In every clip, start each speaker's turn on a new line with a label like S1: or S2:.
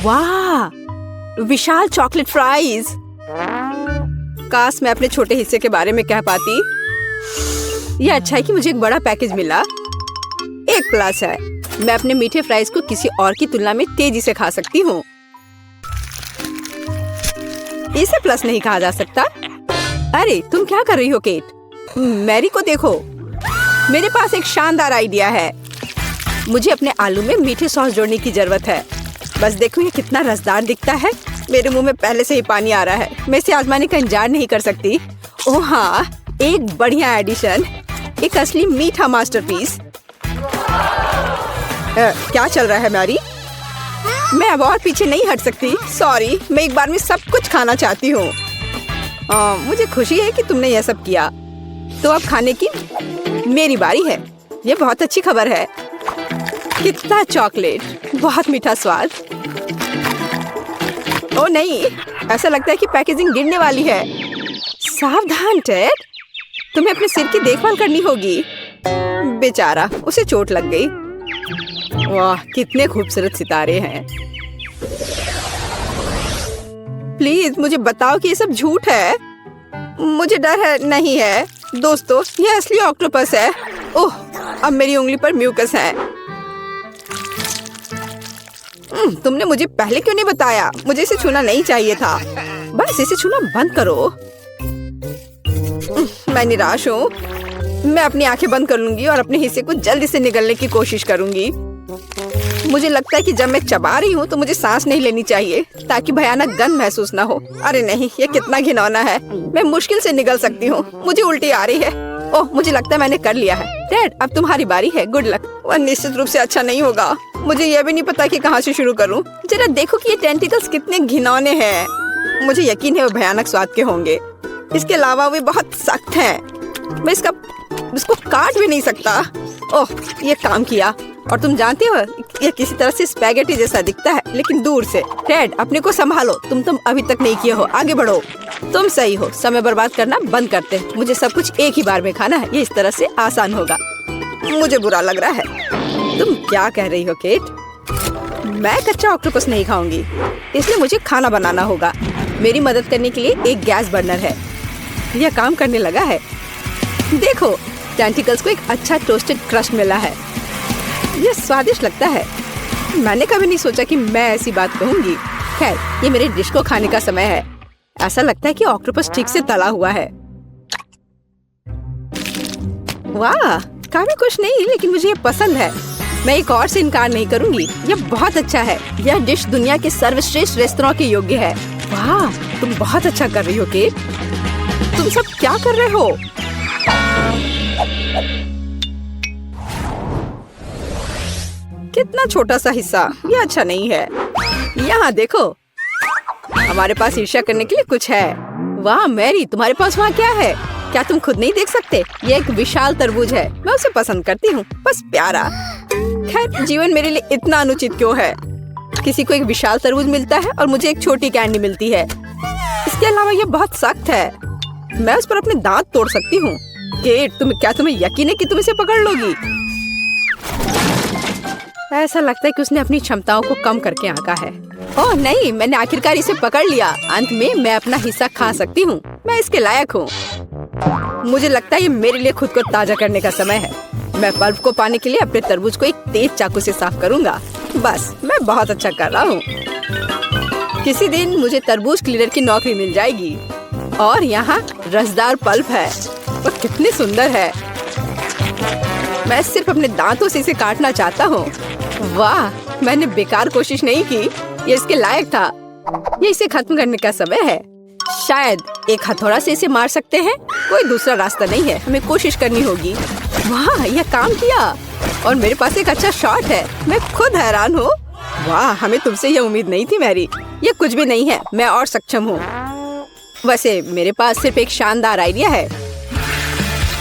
S1: वाह, विशाल chocolate fries. काश मैं अपने छोटे हिस्से के बारे में कह पाती। यह अच्छा है कि मुझे एक बड़ा पैकेज मिला। एक प्लस है, मैं अपने मीठे फ्राइज को किसी और की तुलना में तेजी से खा सकती हूँ। इसे प्लस नहीं कहा जा सकता। अरे तुम क्या कर रही हो केट? मैरी को देखो, मेरे पास एक शानदार आइडिया है। मुझे अपने आलू में मीठे सॉस जोड़ने की जरूरत है। बस देखो ये कितना रसदार दिखता है। मेरे मुंह में पहले से ही पानी आ रहा है। मैं इसे आजमाने का इंतजार नहीं कर सकती। ओह हाँ, एक बढ़िया एडिशन, एक असली मीठा मास्टरपीस। क्या चल रहा है मैरी? मैं अब और पीछे नहीं हट सकती। सॉरी, मैं एक बार में सब कुछ खाना चाहती हूँ। मुझे खुशी है कि तुमने यह सब किया। तो अब खाने की मेरी बारी है। ये बहुत अच्छी खबर है। कितना चॉकलेट, बहुत मीठा स्वाद। ओ नहीं, ऐसा लगता है कि पैकेजिंग गिरने वाली है। सावधान टेड, तुम्हें अपने सिर की देखभाल करनी होगी। बेचारा, उसे चोट लग गई। वाह, कितने खूबसूरत सितारे हैं। प्लीज मुझे बताओ कि ये सब झूठ है। मुझे डर है। नहीं है दोस्तों, ये असली ऑक्टोपस है। ओह, अब मेरी उंगली पर म्यूकस है। तुमने मुझे पहले क्यों नहीं बताया? मुझे इसे छूना नहीं चाहिए था। बस इसे छूना बंद करो। मैं निराश हूँ। मैं अपनी आंखें बंद कर लूंगी और अपने हिस्से को जल्दी से निगलने की कोशिश करूंगी। मुझे लगता है कि जब मैं चबा रही हूँ तो मुझे सांस नहीं लेनी चाहिए ताकि भयानक गंध महसूस ना हो। अरे नहीं, ये कितना घिनौना है। मैं मुश्किल से निगल सकती हूँ। मुझे उल्टी आ रही है। ओह, मुझे लगता है मैंने कर लिया है। डैड, अब तुम्हारी बारी है। Good luck. वह निश्चित रूप से अच्छा नहीं होगा। मुझे यह भी नहीं पता कि कहाँ से शुरू करूँ। जरा देखो कि ये टेंटिकल्स कितने घिनौने हैं। मुझे यकीन है वो भयानक स्वाद के होंगे। इसके अलावा वे बहुत सख्त हैं। मैं इसको काट भी नहीं सकता। ओह, ये काम किया। और तुम जानते हो, ये किसी तरह से स्पैगेटी जैसा दिखता है, लेकिन दूर से। डैड, अपने को संभालो। तुम अभी तक नहीं किए हो। आगे बढ़ो। तुम सही हो। समय बर्बाद करना बंद करते। मुझे सब कुछ एक ही बार में खाना है। ये इस तरह से आसान होगा। मुझे बुरा लग रहा है। तुम क्या कह रही हो केट? मैं कच्चा ऑक्टोपस नहीं खाऊंगी, इसलिए मुझे खाना बनाना होगा। मेरी मदद करने के लिए एक गैस बर्नर है। यह काम करने लगा है। देखो, टेंटिकल्स को एक अच्छा टोस्टेड क्रस्ट मिला है। यह स्वादिष्ट लगता है। मैंने कभी नहीं सोचा कि मैं ऐसी बात कहूंगी। खैर, ये मेरे डिश को खाने का समय है। ऐसा लगता है कि ऑक्टोपस ठीक से तला हुआ है। वाह, काफी कुछ नहीं, लेकिन मुझे ये पसंद है। मैं एक और से इनकार नहीं करूंगी। यह बहुत अच्छा है। यह डिश दुनिया के सर्वश्रेष्ठ रेस्तरां के योग्य है। वाह, तुम बहुत अच्छा कर रही हो केट। तुम सब क्या कर रहे हो? कितना छोटा सा हिस्सा। यह अच्छा नहीं है। यहाँ देखो, हमारे पास ईर्ष्या करने के लिए कुछ है। वाह मैरी, तुम्हारे पास वहाँ क्या है? क्या तुम खुद नहीं देख सकते? ये एक विशाल तरबूज है। मैं उसे पसंद करती हूँ। बस प्यारा। खैर, जीवन मेरे लिए इतना अनुचित क्यों है? किसी को एक विशाल तरबूज मिलता है और मुझे एक छोटी कैंडी मिलती है। इसके अलावा ये बहुत सख्त है। मैं उस पर अपने दांत तोड़ सकती हूँ। केट, तुम्हें यकीन है कि तुम इसे पकड़ लोगी? ऐसा लगता है कि उसने अपनी क्षमताओं को कम करके आंका है। ओह नहीं, मैंने आखिरकार इसे पकड़ लिया। अंत में मैं अपना हिस्सा खा सकती हूँ। मैं इसके लायक हूँ। मुझे लगता है ये मेरे लिए खुद को ताजा करने का समय है। मैं पल्प को पाने के लिए अपने तरबूज को एक तेज चाकू से साफ करूँगा। बस, मैं बहुत अच्छा कर रहा हूँ। किसी दिन मुझे तरबूज क्लीनर की नौकरी मिल जाएगी। और यहाँ रसदार पल्प है। वह कितनी सुंदर है। मैं सिर्फ अपने दांतों से इसे काटना चाहता हूँ। वाह, मैंने बेकार कोशिश नहीं की। ये इसके लायक था। ये इसे खत्म करने का समय है। शायद एक हथौड़ा से इसे मार सकते हैं। कोई दूसरा रास्ता नहीं है। हमें कोशिश करनी होगी। वाह, यह काम किया। और मेरे पास एक अच्छा शॉट है। मैं खुद हैरान हूँ। वाह, हमें तुमसे यह उम्मीद नहीं थी मैरी। ये कुछ भी नहीं है। मैं और सक्षम हूँ। वैसे मेरे पास सिर्फ एक शानदार आइडिया है।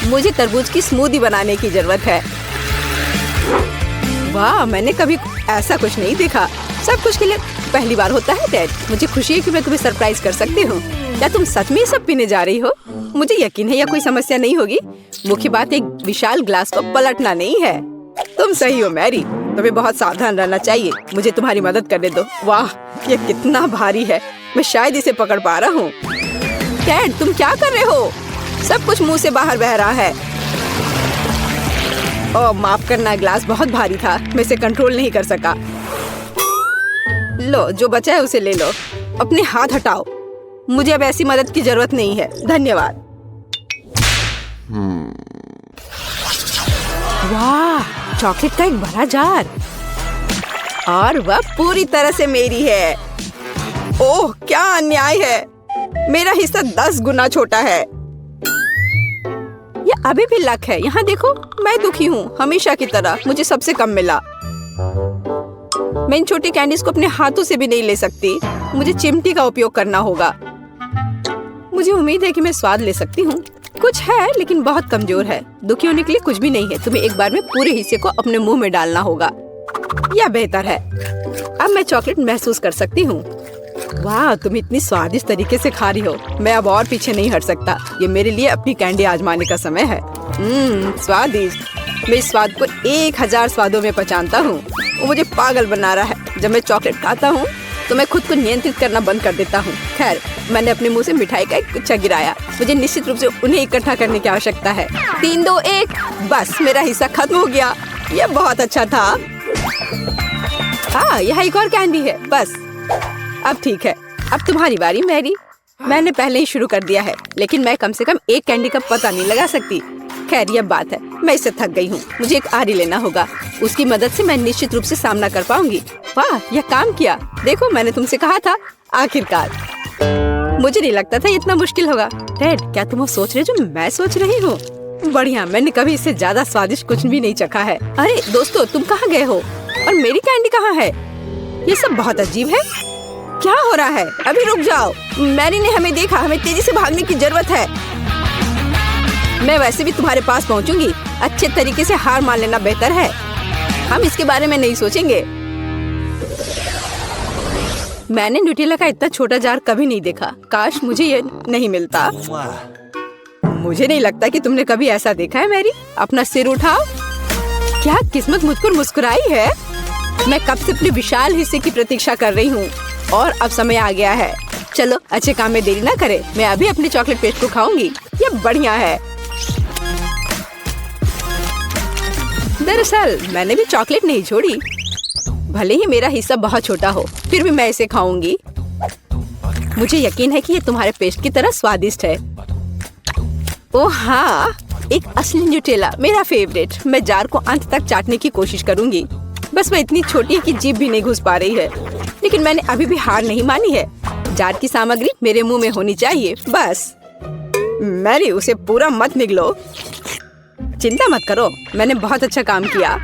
S1: मुझे तरबूज की स्मूदी बनाने की जरूरत है। वाह, मैंने कभी ऐसा कुछ नहीं देखा। सब कुछ के लिए पहली बार होता है डैड। मुझे खुशी है कि मैं तुम्हें सरप्राइज कर सकती हूँ। क्या तुम सच में सब पीने जा रही हो? मुझे यकीन है यह कोई समस्या नहीं होगी। मुख्य बात एक विशाल ग्लास को पलटना नहीं है। तुम सही हो मैरी, तुम्हें बहुत सावधान रहना चाहिए। मुझे तुम्हारी मदद करने दो। वाह, ये कितना भारी है, मैं शायद इसे पकड़ पा रहा हूँ। टेड, तुम क्या कर रहे हो? सब कुछ मुंह से बाहर बह रहा है। ओह माफ करना, ग्लास बहुत भारी था, मैं इसे कंट्रोल नहीं कर सका। लो, जो बचा है उसे ले लो। अपने हाथ हटाओ, मुझे अब ऐसी मदद की जरूरत नहीं है, धन्यवाद। वाह, चॉकलेट का एक बड़ा जार, और वह पूरी तरह से मेरी है। ओह क्या अन्याय है, मेरा हिस्सा 10 गुना छोटा है। ये अभी भी लक है। यहाँ देखो, मैं दुखी हूँ, हमेशा की तरह मुझे सबसे कम मिला। मैं इन छोटी कैंडीज को अपने हाथों से भी नहीं ले सकती, मुझे चिमटी का उपयोग करना होगा। मुझे उम्मीद है कि मैं स्वाद ले सकती हूँ। कुछ है लेकिन बहुत कमजोर है। दुखी होने के लिए कुछ भी नहीं है, तुम्हें एक बार में पूरे हिस्से को अपने मुंह में डालना होगा। यह बेहतर है। अब मैं चॉकलेट महसूस कर सकती हूँ। वाह, तुम इतनी स्वादिष्ट तरीके से खा रही हो, मैं अब और पीछे नहीं हट सकता। ये मेरे लिए अपनी कैंडी आजमाने का समय है। स्वादिष्ट। मैं इस स्वाद को 1000 स्वादों में पहचानता हूँ। वो मुझे पागल बना रहा है। जब मैं चॉकलेट खाता हूँ तो मैं खुद को नियंत्रित करना बंद कर देता हूँ। खैर, मैंने अपने मुंह से मिठाई का एक गुच्छा गिराया। मुझे निश्चित रूप से उन्हें इकट्ठा करने की आवश्यकता है। 3, 2, 1, बस मेरा हिस्सा खत्म हो गया। यह बहुत अच्छा था। हाँ, यह एक और कैंडी है। बस अब ठीक है। अब तुम्हारी बारी मैरी। मैंने पहले ही शुरू कर दिया है, लेकिन मैं कम से कम एक कैंडी का पता नहीं लगा सकती। खैर, यह बात है, मैं इससे थक गई हूँ। मुझे एक आरी लेना होगा, उसकी मदद से मैं निश्चित रूप से सामना कर पाऊंगी। वाह, यह काम किया। देखो, मैंने तुमसे कहा था, आखिरकार। मुझे नहीं लगता था इतना मुश्किल होगा। टेड, क्या तुम वो सोच रहे जो मैं सोच रही हूँ? बढ़िया, मैंने कभी इससे ज्यादा स्वादिष्ट कुछ भी नहीं चखा है। अरे दोस्तों, तुम कहाँ गए हो? और मेरी कैंडी कहाँ है? ये सब बहुत अजीब है। क्या हो रहा है? अभी रुक जाओ। मैरी ने हमें देखा, हमें तेजी से भागने की जरूरत है। मैं वैसे भी तुम्हारे पास पहुंचूंगी। अच्छे तरीके से हार मान लेना बेहतर है। हम इसके बारे में नहीं सोचेंगे। मैंने न्यूटेला का इतना छोटा जार कभी नहीं देखा। काश मुझे ये नहीं मिलता। मुझे नहीं लगता कि तुमने कभी ऐसा देखा है मैरी। अपना सिर उठाओ। क्या किस्मत मुझ पर मुस्कुराई है। मैं कब से अपने विशाल हिस्से की प्रतीक्षा कर रही हूँ और अब समय आ गया है। चलो, अच्छे काम में देरी ना करें। मैं अभी अपने चॉकलेट पेस्ट को खाऊंगी। ये बढ़िया है। दरअसल मैंने भी चॉकलेट नहीं छोड़ी। भले ही मेरा हिस्सा बहुत छोटा हो, फिर भी मैं इसे खाऊंगी। मुझे यकीन है कि ये तुम्हारे पेस्ट की तरह स्वादिष्ट है। ओह हाँ, एक असली न्यूटेला, मेरा फेवरेट। मैं जार को अंत तक चाटने की कोशिश करूंगी। बस वह इतनी छोटी है कि जीभ भी नहीं घुस पा रही है। लेकिन मैंने अभी भी हार नहीं मानी है। जार की सामग्री मेरे मुंह में होनी चाहिए। बस मैरी, उसे पूरा मत निगलो। चिंता मत करो, मैंने बहुत अच्छा काम किया।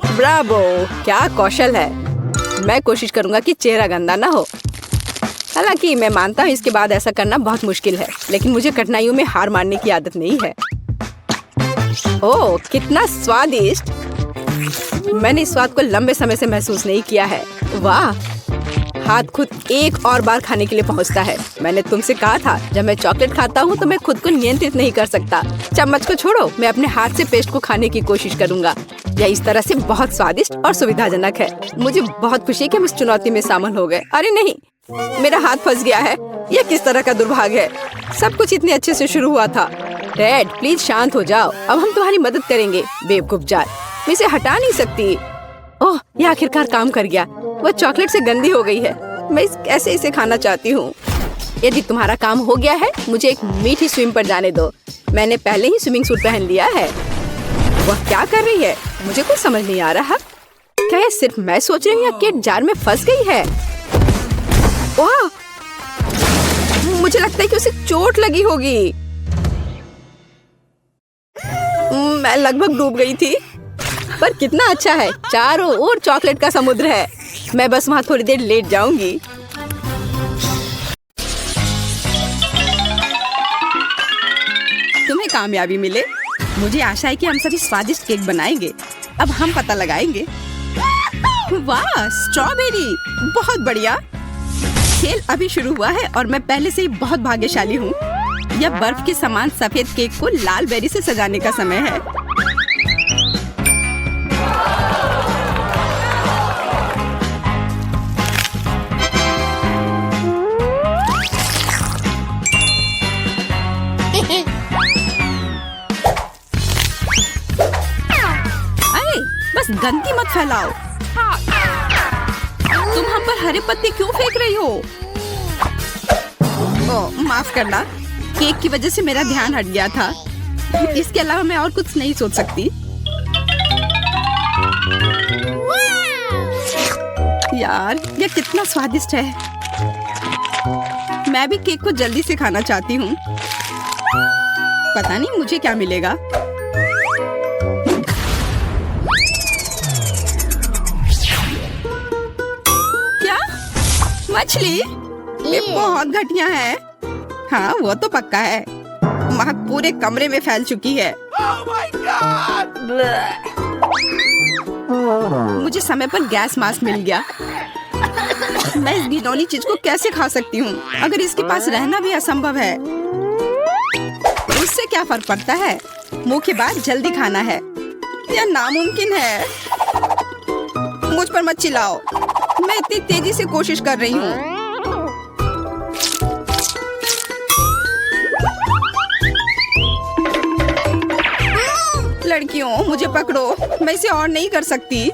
S1: ब्रावो, क्या कौशल है। मैं कोशिश करूंगा कि चेहरा गंदा ना हो। हालांकि मैं मानता हूँ इसके बाद ऐसा करना बहुत मुश्किल है, लेकिन मुझे कठिनाइयों में हार मानने की आदत नहीं है। ओह, कितना स्वादिष्ट। मैंने इस स्वाद को लंबे समय से महसूस नहीं किया है। वाह, हाथ खुद एक और बार खाने के लिए पहुंचता है। मैंने तुमसे कहा था, जब मैं चॉकलेट खाता हूँ तो मैं खुद को नियंत्रित नहीं कर सकता। चम्मच को छोड़ो, मैं अपने हाथ से पेस्ट को खाने की कोशिश करूंगा। यह इस तरह से बहुत स्वादिष्ट और सुविधाजनक है। मुझे बहुत खुशी है कि हम इस चुनौती में शामिल हो गए। अरे नहीं, मेरा हाथ फंस गया है। यह किस तरह का दुर्भाग्य है। सब कुछ इतने अच्छे से शुरू हुआ था। टेड, प्लीज शांत हो जाओ। अब हम तुम्हारी मदद करेंगे। बेवकूफ जार, मैं इसे हटा नहीं सकती। ओह, यह आखिरकार काम कर गया। वह चॉकलेट से गंदी हो गई है। मैं कैसे इसे खाना चाहती हूँ। यदि तुम्हारा काम हो गया है, मुझे एक मीठी स्विम पर जाने दो। मैंने पहले ही स्विमिंग सूट पहन लिया है। वह क्या कर रही है? मुझे कुछ समझ नहीं आ रहा। क्या यह सिर्फ मैं सोच रही हूँ या केट जार में फंस गई है? वाह, मुझे लगता है कि उसे चोट लगी होगी। मैं लगभग डूब गई थी। पर कितना अच्छा है, चारों ओर चॉकलेट का समुद्र है। मैं बस वहाँ थोड़ी देर लेट जाऊंगी। तुम्हें कामयाबी मिले। मुझे आशा है कि हम सभी स्वादिष्ट केक बनाएंगे। अब हम पता लगाएंगे। वाह, स्ट्रॉबेरी, बहुत बढ़िया। खेल अभी शुरू हुआ है और मैं पहले से ही बहुत भाग्यशाली हूँ। यह बर्फ के समान सफेद केक को लाल बेरी से सजाने का समय है। गंदगी मत फैलाओ। तुम हम पर हरे पत्ते क्यों फेंक रही हो? ओह, माफ करना, केक की वजह से मेरा ध्यान हट गया था। इसके अलावा मैं और कुछ नहीं सोच सकती। यार, ये कितना स्वादिष्ट है। मैं भी केक को जल्दी से खाना चाहती हूँ। पता नहीं मुझे क्या मिलेगा। क्या? मछली? ये बहुत घटिया है। हाँ, वो तो पक्का है। महक पूरे कमरे में फैल चुकी है।
S2: Oh my God!
S1: मुझे समय पर गैस मास्क मिल गया। मैं इस घिनौनी चीज को कैसे खा सकती हूँ? अगर इसके पास रहना भी असंभव है, उससे क्या फर्क पड़ता है? मुंह के बाद जल्दी खाना है। यह नामुमकिन है। मुझ पर मत चिल्लाओ। मैं इतनी तेजी से कोशिश कर रही हूँ। लड़कियों, मुझे पकड़ो। मैं इसे और नहीं कर सकती।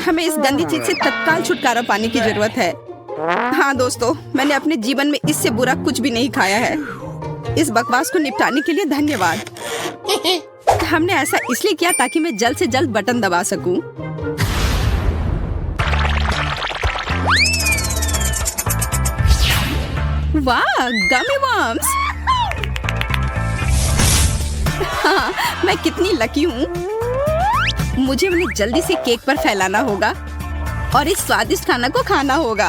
S1: हमें इस गंदी चीज से तत्काल छुटकारा पाने की जरूरत है। हाँ दोस्तों, मैंने अपने जीवन में इससे बुरा कुछ भी नहीं खाया है। इस बकवास को निपटाने के लिए धन्यवाद। हमने ऐसा इसलिए किया ताकि मैं जल्द से जल्द बटन दबा सकूं। वाह, गमी वर्म्स! हाँ, मैं कितनी लकी हूँ। मुझे उन्हें जल्दी से केक पर फैलाना होगा और इस स्वादिष्ट खाना को खाना होगा।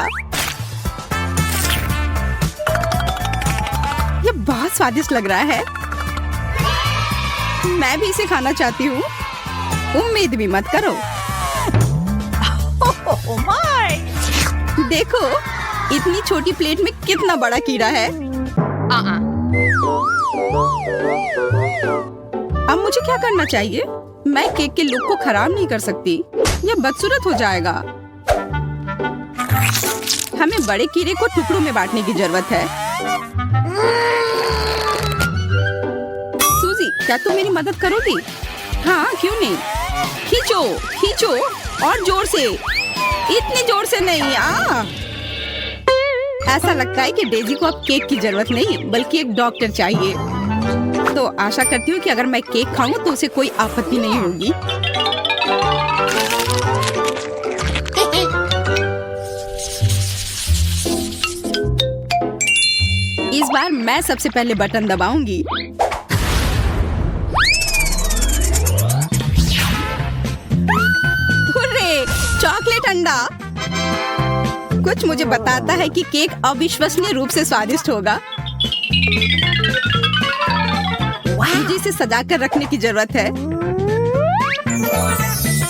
S1: ये बहुत स्वादिष्ट लग रहा है। मैं भी इसे खाना चाहती हूँ। उम्मीद भी मत करो। देखो, इतनी छोटी प्लेट में कितना बड़ा कीड़ा है। अब मुझे क्या करना चाहिए? मैं केक के लुक को खराब नहीं कर सकती। यह बदसूरत हो जाएगा। हमें बड़े कीड़े को टुकड़ों में बांटने की जरूरत है। सूजी, क्या तुम मेरी मदद करोगी? हाँ, क्यों नहीं। खींचो, खींचो और जोर से। इतनी जोर से नहीं। ऐसा लगता है कि डेजी को अब केक की जरूरत नहीं, बल्कि एक डॉक्टर चाहिए। तो आशा करती हूँ कि अगर मैं केक खाऊं तो उसे कोई आपत्ति नहीं होगी। इस बार मैं सबसे पहले बटन दबाऊंगी। हुर्रे, चॉकलेट अंडा! कुछ मुझे बताता है कि केक अविश्वसनीय रूप से स्वादिष्ट होगा। मुझे इसे सजा कर रखने की जरूरत है,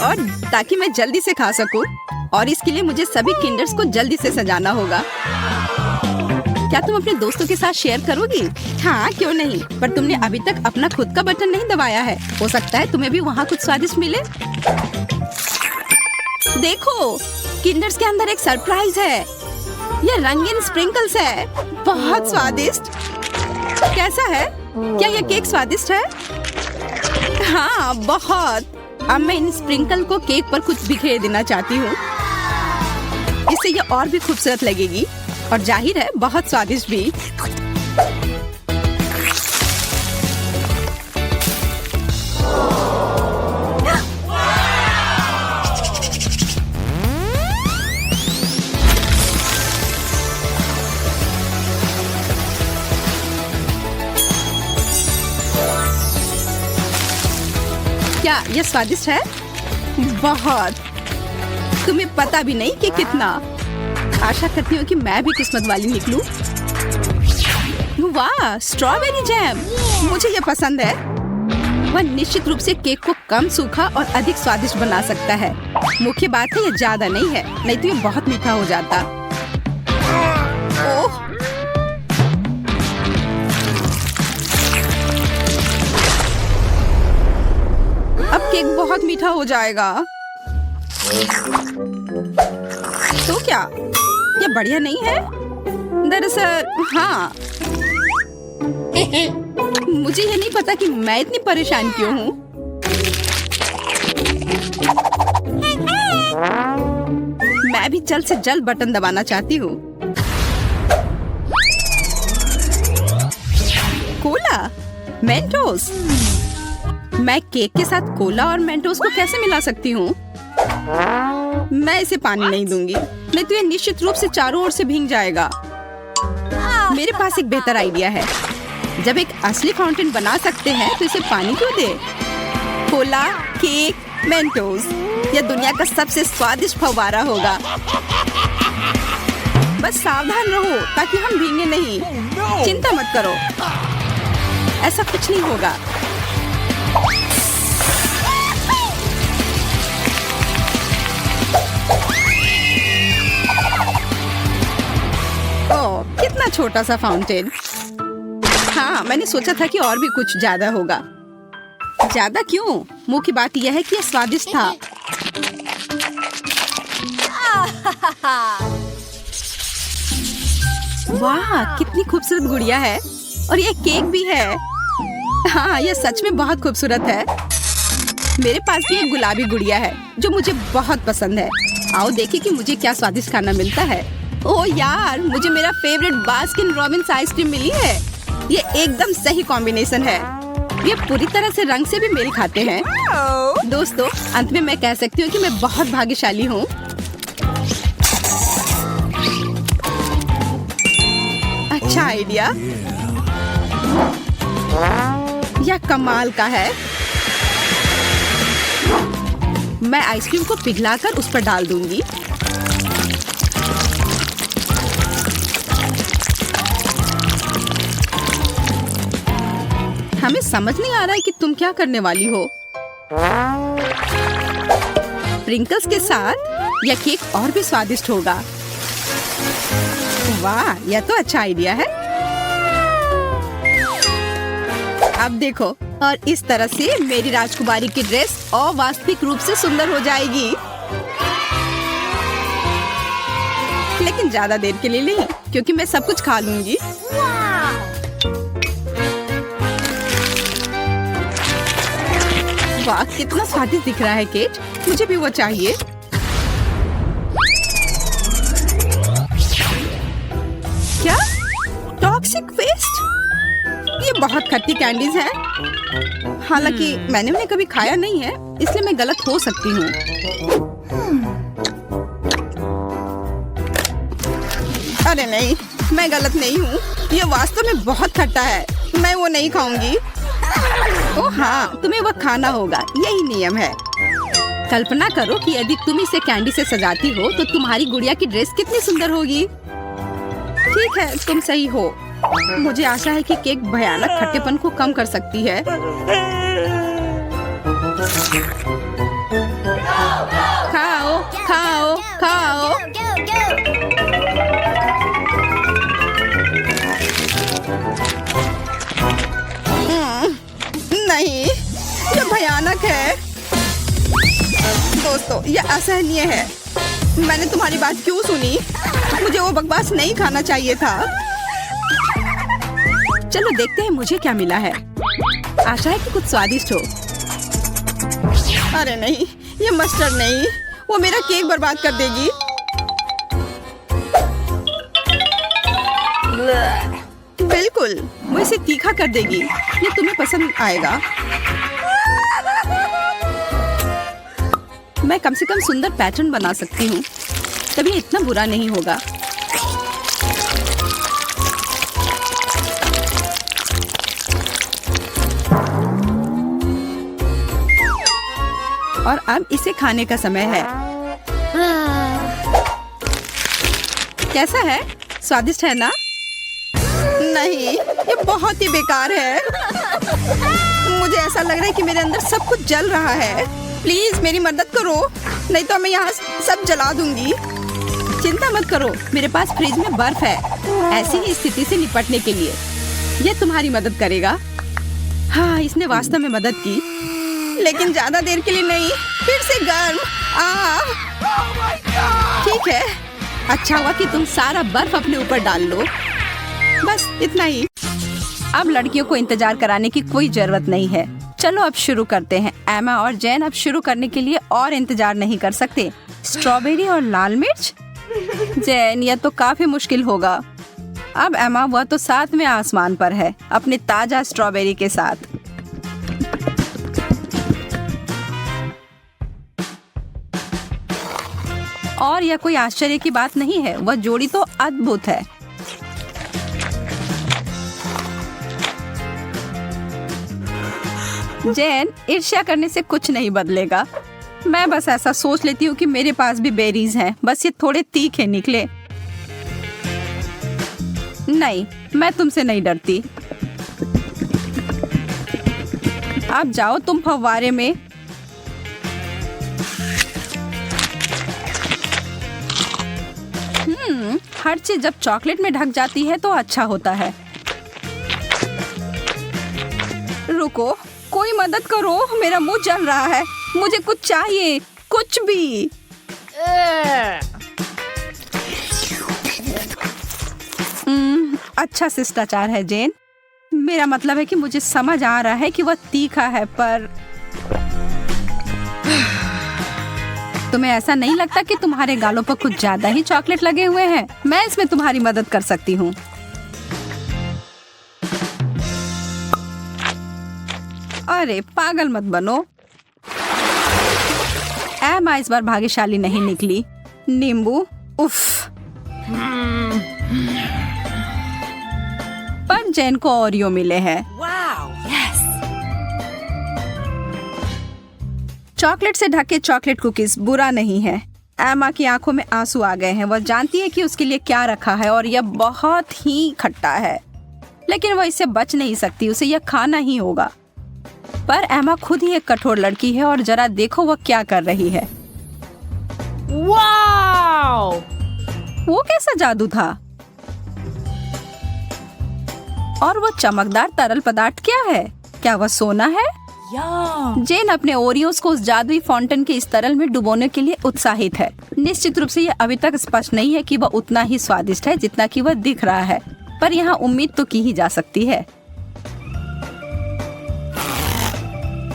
S1: और ताकि मैं जल्दी से खा सकूं। और इसके लिए मुझे सभी किंडर्स को जल्दी से सजाना होगा। क्या तुम अपने दोस्तों के साथ शेयर करोगी? हाँ, क्यों नहीं। पर तुमने अभी तक अपना खुद का बटन नहीं दबाया है। हो सकता है तुम्हें भी वहाँ कुछ स्वादिष्ट मिले। देखो, किंडर्स के अंदर एक सरप्राइज है। ये रंगीन स्प्रिंकल्स है। बहुत स्वादिष्ट। कैसा है? क्या यह केक स्वादिष्ट है? हाँ, बहुत। अब मैं इन स्प्रिंकल को केक पर कुछ बिखेर देना चाहती हूँ। इससे यह और भी खूबसूरत लगेगी और जाहिर है बहुत स्वादिष्ट भी। क्या यह स्वादिष्ट है? बहुत। तुम्हें पता भी नहीं कि कितना। आशा करती हूँ कि मैं भी किस्मत वाली निकलूं। वाह, स्ट्रॉबेरी जैम! मुझे यह पसंद है। वह निश्चित रूप से केक को कम सूखा और अधिक स्वादिष्ट बना सकता है। मुख्य बात है यह ज्यादा नहीं है, नहीं तो यह बहुत मीठा हो जाता। ओह, अब केक बहुत मीठा हो जाएगा। तो क्या यह बढ़िया नहीं है? दरअसल हाँ, मुझे ये नहीं पता कि मैं इतनी परेशान क्यों हूँ। मैं भी जल्द से जल्द बटन दबाना चाहती हूँ। Cola, Mentos. मैं केक के साथ कोला और मेंटोस को कैसे मिला सकती हूँ? मैं इसे पानी नहीं दूंगी, नहीं तो ये निश्चित रूप से चारों ओर से भीग जाएगा। मेरे पास एक बेहतर आइडिया है। जब एक असली फाउंटेन बना सकते हैं तो इसे पानी क्यों दे? कोला, केक, मेंटोस, यह दुनिया का सबसे स्वादिष्ट फव्वारा होगा। बस सावधान रहो ताकि हम भीगे नहीं। चिंता मत करो, ऐसा कुछ नहीं होगा। ओह, कितना छोटा सा फाउंटेन। हाँ, मैंने सोचा था कि और भी कुछ ज्यादा होगा। ज्यादा क्यों? मुख्य बात यह है कि यह स्वादिष्ट था। वाह, कितनी खूबसूरत गुड़िया है। और ये केक भी है। हाँ, यह सच में बहुत खूबसूरत है। मेरे पास भी एक गुलाबी गुड़िया है जो मुझे बहुत पसंद है। आओ देखें कि मुझे क्या स्वादिष्ट खाना मिलता है। ओह यार, मुझे मेरा फेवरेट बास्किन रॉबिन्स आइसक्रीम मिली है। ये एकदम सही कॉम्बिनेशन है। ये पूरी तरह से रंग से भी मेल खाते हैं। दोस्तों, अंत में मैं कह सकती हूँ कि मैं बहुत भाग्यशाली हूँ। अच्छा आइडिया। यह कमाल का है। मैं आइसक्रीम को पिघलाकर उस पर डाल दूंगी। हमें समझ नहीं आ रहा है कि तुम क्या करने वाली हो। स्प्रिंकल्स के साथ यह केक और भी स्वादिष्ट होगा। वाह, यह तो अच्छा आइडिया है। अब देखो, और इस तरह से मेरी राजकुमारी की ड्रेस अवास्तविक रूप से सुंदर हो जाएगी। लेकिन ज्यादा देर के लिए नहीं, क्योंकि मैं सब कुछ खा लूंगी। वाह, कितना स्वादिष्ट दिख रहा है केक। मुझे भी वो चाहिए। क्या? Toxic waste? ये बहुत खट्टी कैंडीज है। हालांकि मैंने उन्हें कभी खाया नहीं है, इसलिए मैं गलत हो सकती हूँ। अरे नहीं, मैं गलत नहीं हूँ। ये वास्तव में बहुत खट्टा है। मैं वो नहीं खाऊंगी। ओह हाँ, तुम्हें वह खाना होगा, यही नियम है। कल्पना करो कि यदि तुम इसे कैंडी से सजाती हो तो तुम्हारी गुड़िया की ड्रेस कितनी सुंदर होगी। ठीक है, तुम सही हो। मुझे आशा है कि केक भयानक खट्टेपन को कम कर सकती है। खाओ, खाओ, खाओ। नहीं, ये भयानक है। दोस्तों, ये असहनीय है। मैंने तुम्हारी बात क्यों सुनी? मुझे वो बकवास नहीं खाना चाहिए था। चलो देखते हैं मुझे क्या मिला है। आशा है कि कुछ स्वादिष्ट हो। अरे नहीं, ये मस्टर्ड नहीं, वो मेरा केक बर्बाद कर देगी। बिल्कुल, वो इसे तीखा कर देगी। ये तुम्हें पसंद आएगा। मैं कम से कम सुंदर पैटर्न बना सकती हूँ, तभी इतना बुरा नहीं होगा। और अब इसे खाने का समय है। कैसा है? स्वादिष्ट है ना? नहीं, ये बहुत ही बेकार है। मुझे ऐसा लग रहा है कि मेरे अंदर सब कुछ जल रहा है। प्लीज मेरी मदद करो, नहीं तो मैं यहाँ सब जला दूंगी। चिंता मत करो, मेरे पास फ्रिज में बर्फ है। ऐसी ही स्थिति से निपटने के लिए यह तुम्हारी मदद करेगा। हाँ, इसने वास्तव में मदद की, लेकिन ज्यादा देर के लिए नहीं। फिर से गर्म। ठीक है, अच्छा हुआ कि तुम सारा बर्फ अपने ऊपर डाल लो। बस इतना ही। अब लड़कियों को इंतजार कराने की कोई जरूरत नहीं है। चलो अब शुरू करते हैं। एमा और जैन अब शुरू करने के लिए और इंतजार नहीं कर सकते। स्ट्रॉबेरी और लाल मिर्च। जैन, यह तो काफी मुश्किल होगा। अब एमा वह तो 7वें आसमान पर है अपने ताजा स्ट्रॉबेरी के साथ। और यह कोई आश्चर्य की बात नहीं है, वह जोड़ी तो अद्भुत है। जैन, ईर्ष्या करने से कुछ नहीं बदलेगा। मैं बस ऐसा सोच लेती हूँ कि मेरे पास भी बेरीज हैं, बस ये थोड़े तीखे निकले। नहीं, मैं तुमसे नहीं डरती। अब जाओ तुम फव्वारे में। हर चीज जब चॉकलेट में ढक जाती है तो अच्छा होता है। रुको, कोई मदद करो, मेरा मुंह जल रहा है। मुझे कुछ चाहिए, कुछ भी। अच्छा शिष्टाचार है जैन। मेरा मतलब है कि मुझे समझ आ रहा है कि वह तीखा है, पर तुम्हें ऐसा नहीं लगता कि तुम्हारे गालों पर कुछ ज्यादा ही चॉकलेट लगे हुए हैं? मैं इसमें तुम्हारी मदद कर सकती हूँ। अरे पागल मत बनो। एमा इस बार भाग्यशाली नहीं निकली। नींबू, उफ। पर जैन को ओरियो मिले हैं। चॉकलेट से ढके चॉकलेट कुकीज बुरा नहीं है। एमा की आंखों में आंसू आ गए हैं। वह जानती है कि उसके लिए क्या रखा है और यह बहुत ही खट्टा है, लेकिन वह इससे बच नहीं सकती, उसे यह खाना ही होगा। पर एमा खुद ही एक कठोर लड़की है और जरा देखो वह क्या कर रही है।
S3: वाओ!
S1: वो कैसा जादू था? और वो चमकदार तरल पदार्थ क्या है? क्या वह सोना है? जैन अपने ओरियोस को उस जादुई फाउंटेन के इस तरल में डुबोने के लिए उत्साहित है। निश्चित रूप से यह अभी तक स्पष्ट नहीं है कि वह उतना ही स्वादिष्ट है जितना कि वह दिख रहा है, पर यहाँ उम्मीद तो की ही जा सकती है।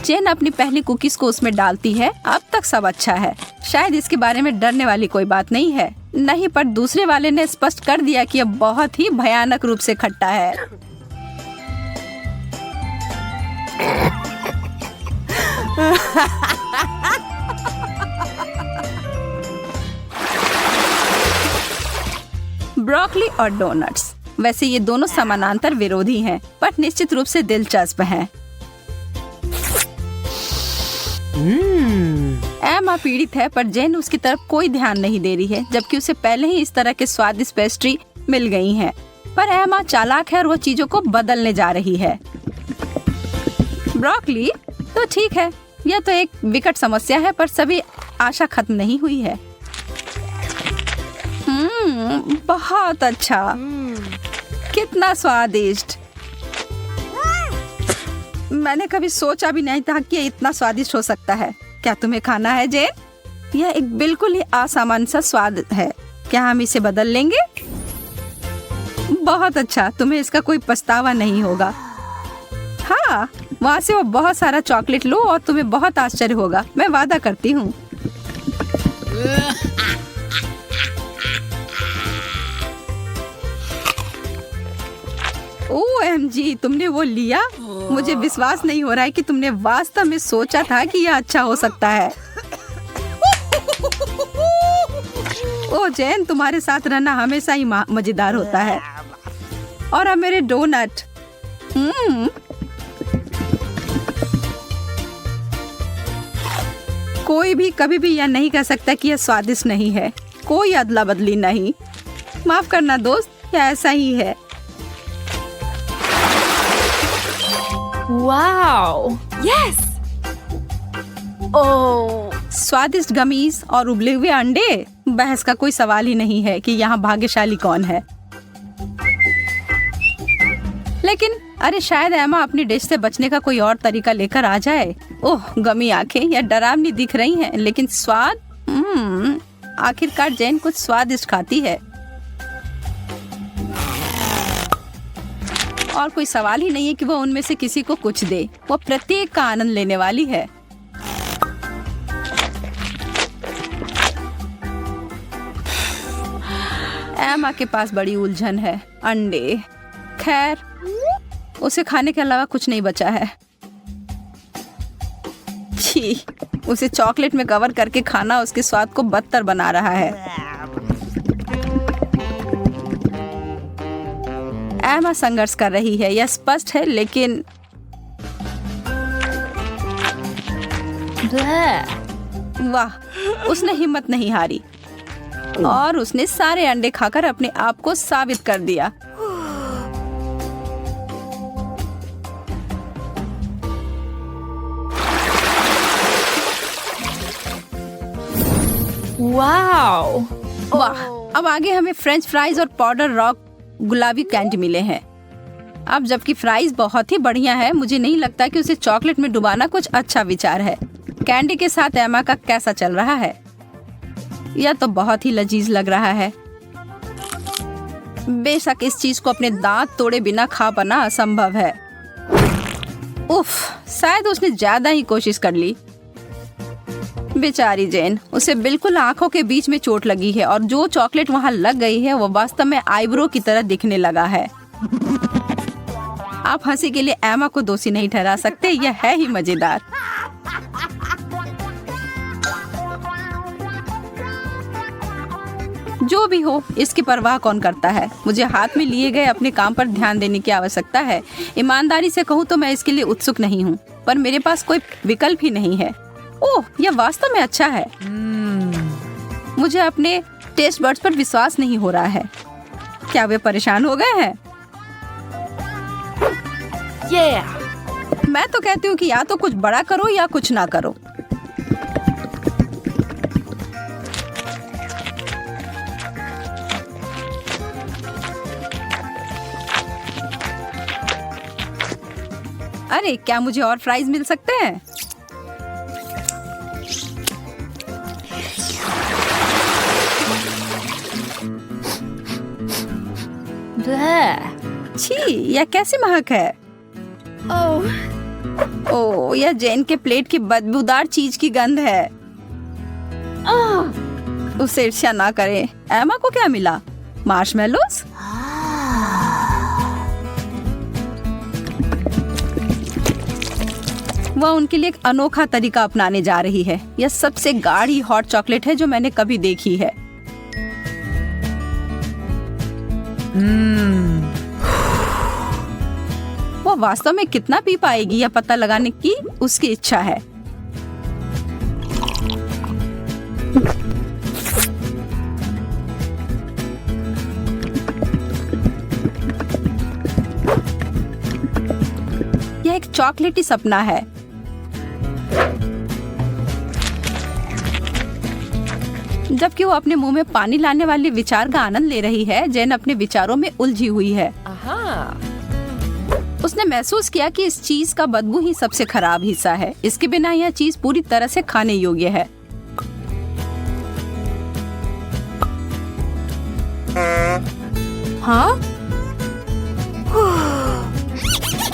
S1: जैन अपनी पहली कुकीज को उसमें डालती है। अब तक सब अच्छा है, शायद इसके बारे में डरने वाली कोई बात नहीं है। नहीं, पर दूसरे वाले ने स्पष्ट कर दिया कि यह बहुत ही भयानक रूप से खट्टा है। ब्रोकली और डोनट्स। वैसे ये दोनों समानांतर विरोधी हैं, पर निश्चित रूप से दिलचस्प हैं। एमा पीड़ित है, पर जैन उसकी तरफ कोई ध्यान नहीं दे रही है, जबकि उसे पहले ही इस तरह के स्वादिष्ट पेस्ट्री मिल गई हैं। पर एमा चालाक है और वो चीजों को बदलने जा रही है। ब्रोकली तो ठीक है, यह तो एक विकट समस्या है, पर सभी आशा खत्म नहीं हुई है। बहुत अच्छा, कितना स्वादिष्ट। मैंने कभी सोचा भी नहीं था कि ये इतना स्वादिष्ट हो सकता है। क्या तुम्हें खाना है जैन? यह एक बिल्कुल ही असामान्य सा स्वाद है। क्या हम इसे बदल लेंगे? बहुत अच्छा, तुम्हें इसका कोई पछतावा नहीं होगा। हाँ, वहाँ से वो बहुत सारा चॉकलेट लो और तुम्हें बहुत आश्चर्य होगा, मैं वादा करती हूँ। OMG, तुमने वो लिया? मुझे विश्वास नहीं हो रहा है कि तुमने वास्तव में सोचा था कि यह अच्छा हो सकता है। ओ जैन, तुम्हारे साथ रहना हमेशा ही मजेदार होता है। और अब मेरे डोनट। कोई भी कभी भी यह नहीं कह सकता कि यह स्वादिष्ट नहीं है। कोई अदला बदली नहीं। माफ करना दोस्त, यह ऐसा ही है।
S3: वाओ! यस! ओह!
S1: स्वादिष्ट गमीज और उबले हुए अंडे। बहस का कोई सवाल ही नहीं है कि यहाँ भाग्यशाली कौन है। लेकिन अरे शायद एमा अपनी डिश से बचने का कोई और तरीका लेकर आ जाए। ओह, गमी आंखें, यह डरावनी दिख रही हैं, लेकिन स्वाद
S4: आखिरकार जैन कुछ स्वादिष्ट खाती है और कोई सवाल ही नहीं है कि वह उनमें से किसी को कुछ दे। वो प्रत्येक का आनंद लेने वाली है। एमा के पास बड़ी उलझन है। अंडे, खैर उसे खाने के अलावा कुछ नहीं बचा है। छी, उसे चॉकलेट में कवर करके खाना उसके स्वाद को बदतर बना रहा है। एमा संघर्ष कर रही है, यह स्पष्ट है, लेकिन वाह, उसने हिम्मत नहीं हारी और उसने सारे अंडे खाकर अपने आप को साबित कर दिया।
S3: Wow.
S4: वाह, अब आगे हमें फ्रेंच फ्राइज और पाउडर रॉक गुलाबी कैंडी मिले हैं। अब जबकि फ्राइज बहुत ही बढ़िया है, मुझे नहीं लगता कि उसे चॉकलेट में डुबाना कुछ अच्छा विचार है। कैंडी के साथ एमा का कैसा चल रहा है? यह तो बहुत ही लजीज लग रहा है। बेशक इस चीज को अपने दांत तोड़े बिना खा पाना असंभव है। उफ, शायद उसने ज्यादा ही कोशिश कर ली। बेचारी जैन, उसे बिल्कुल आंखों के बीच में चोट लगी है और जो चॉकलेट वहां लग गई है वो वास्तव में आईब्रो की तरह दिखने लगा है। आप हंसी के लिए एमा को दोषी नहीं ठहरा सकते, यह है ही मजेदार। जो भी हो, इसकी परवाह कौन करता है। मुझे हाथ में लिए गए अपने काम पर ध्यान देने की आवश्यकता है। ईमानदारी से कहूँ तो मैं इसके लिए उत्सुक नहीं हूँ, पर मेरे पास कोई विकल्प ही नहीं है। ओह, यह वास्तव में अच्छा है। मुझे अपने टेस्ट बड्स पर विश्वास नहीं हो रहा है। क्या वे परेशान हो गए हैं?
S3: Yeah.
S4: मैं तो कहती हूँ कि या तो कुछ बड़ा करो या कुछ ना करो। अरे, क्या मुझे और फ्राइज मिल सकते हैं? छी, यह कैसी महक है? ओह, यह जैन के प्लेट की बदबूदार चीज की गंध है। उसे ईर्ष्या ना करें। एमा को क्या मिला? मार्शमेलोस? वह उनके लिए एक अनोखा तरीका अपनाने जा रही है। यह सबसे गाढ़ी हॉट चॉकलेट है जो मैंने कभी देखी है। वो वास्तव में कितना पी पाएगी यह पता लगाने की उसकी इच्छा है। यह एक चॉकलेटी सपना है। जबकि वो अपने मुंह में पानी लाने वाले विचार का आनंद ले रही है, जैन अपने विचारों में उलझी हुई है। उसने महसूस किया कि इस चीज का बदबू ही सबसे खराब हिस्सा है। इसके बिना यह चीज पूरी तरह से खाने योग्य है।
S3: हाँ?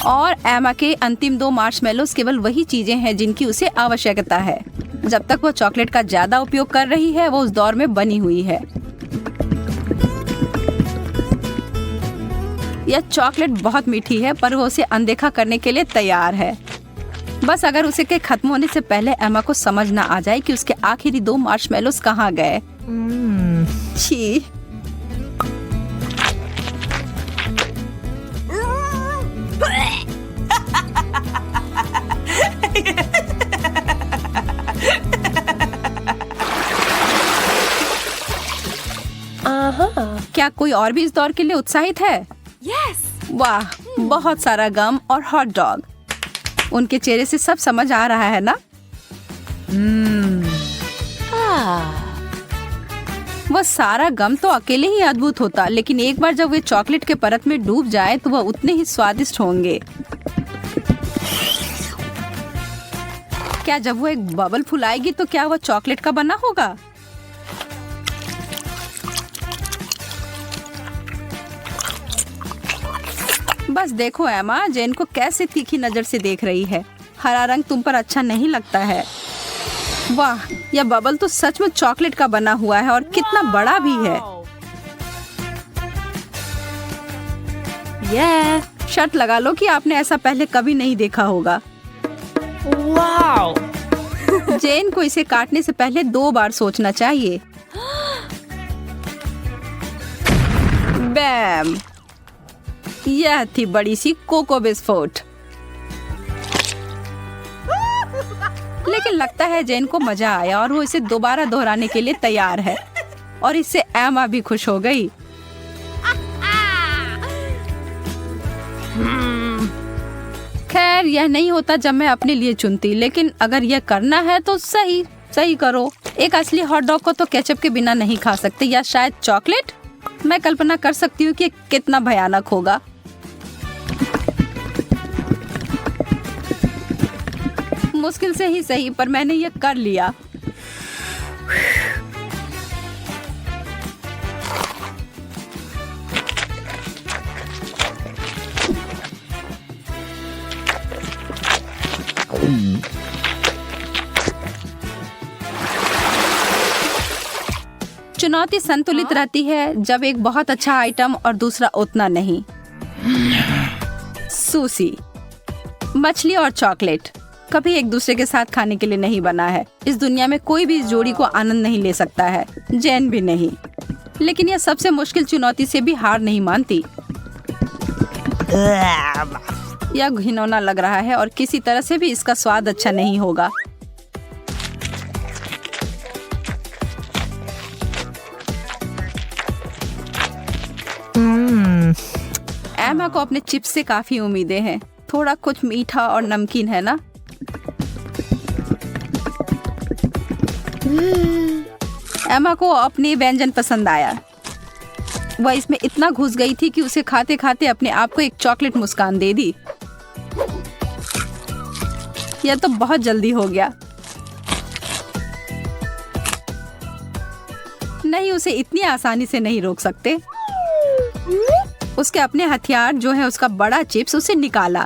S4: और एमा के अंतिम 2 मार्शमेलोस केवल वही चीजें हैं जिनकी उसे आवश्यकता है। जब तक वो चॉकलेट का ज्यादा उपयोग कर रही है, वो उस दौर में बनी हुई है। यह चॉकलेट बहुत मीठी है, पर वो उसे अनदेखा करने के लिए तैयार है। बस अगर उसे के खत्म होने से पहले एमा को समझ ना आ जाए कि उसके आखिरी 2 मार्शमेलोस कहाँ गए। छी, क्या कोई और भी इस दौर के लिए उत्साहित है?
S3: Yes.
S4: वाह, बहुत सारा गम और हॉट डॉग। उनके चेहरे से सब समझ आ रहा है ना? वह सारा गम तो अकेले ही अद्भुत होता, लेकिन एक बार जब वे चॉकलेट के परत में डूब जाए तो वह उतने ही स्वादिष्ट होंगे। क्या जब वो एक बबल फुलाएगी तो क्या वह चॉकलेट का बना होगा? बस देखो एमा, जेन को कैसे तीखी नजर से देख रही है। हरा रंग तुम पर अच्छा नहीं लगता है। वाह, यह बबल तो सच में चॉकलेट का बना हुआ है और कितना बड़ा भी है।
S3: Yeah.
S4: शर्त लगा लो कि आपने ऐसा पहले कभी नहीं देखा होगा।
S3: Wow.
S4: जेन को इसे काटने से पहले 2 बार सोचना चाहिए। बैम, यह थी बड़ी सी कोको बिस्कुट। लेकिन लगता है जेन को मजा आया और वो इसे दोबारा दोहराने के लिए तैयार है। और इससे एमा भी खुश हो गई। खैर, यह नहीं होता जब मैं अपने लिए चुनती, लेकिन अगर यह करना है तो सही करो। एक असली हॉट डॉग को तो केचप के बिना नहीं खा सकते, या शायद चॉकलेट। मैं कल्पना कर सकती हूँ कि कितना भयानक होगा। मुश्किल से ही सही, पर मैंने यह कर लिया। चुनौती संतुलित रहती है जब एक बहुत अच्छा आइटम और दूसरा उतना नहीं। सूसी, मछली और चॉकलेट कभी एक दूसरे के साथ खाने के लिए नहीं बना है। इस दुनिया में कोई भी इस जोड़ी को आनंद नहीं ले सकता है, जैन भी नहीं। लेकिन यह सबसे मुश्किल चुनौती से भी हार नहीं मानती। यह घिनौना लग रहा है और किसी तरह से भी इसका स्वाद अच्छा नहीं होगा। एमा को अपने चिप्स से काफी उम्मीदें हैं। थोड़ा कुछ मीठा और नमकीन है ना। एमा को अपनी व्यंजन पसंद आया। वह इसमें इतना घुस गई थी कि उसे खाते खाते अपने आप को एक चॉकलेट मुस्कान दे दी। यह तो बहुत जल्दी हो गया। नहीं, उसे इतनी आसानी से नहीं रोक सकते। उसके अपने हथियार जो है उसका बड़ा चिप्स, उसे निकाला।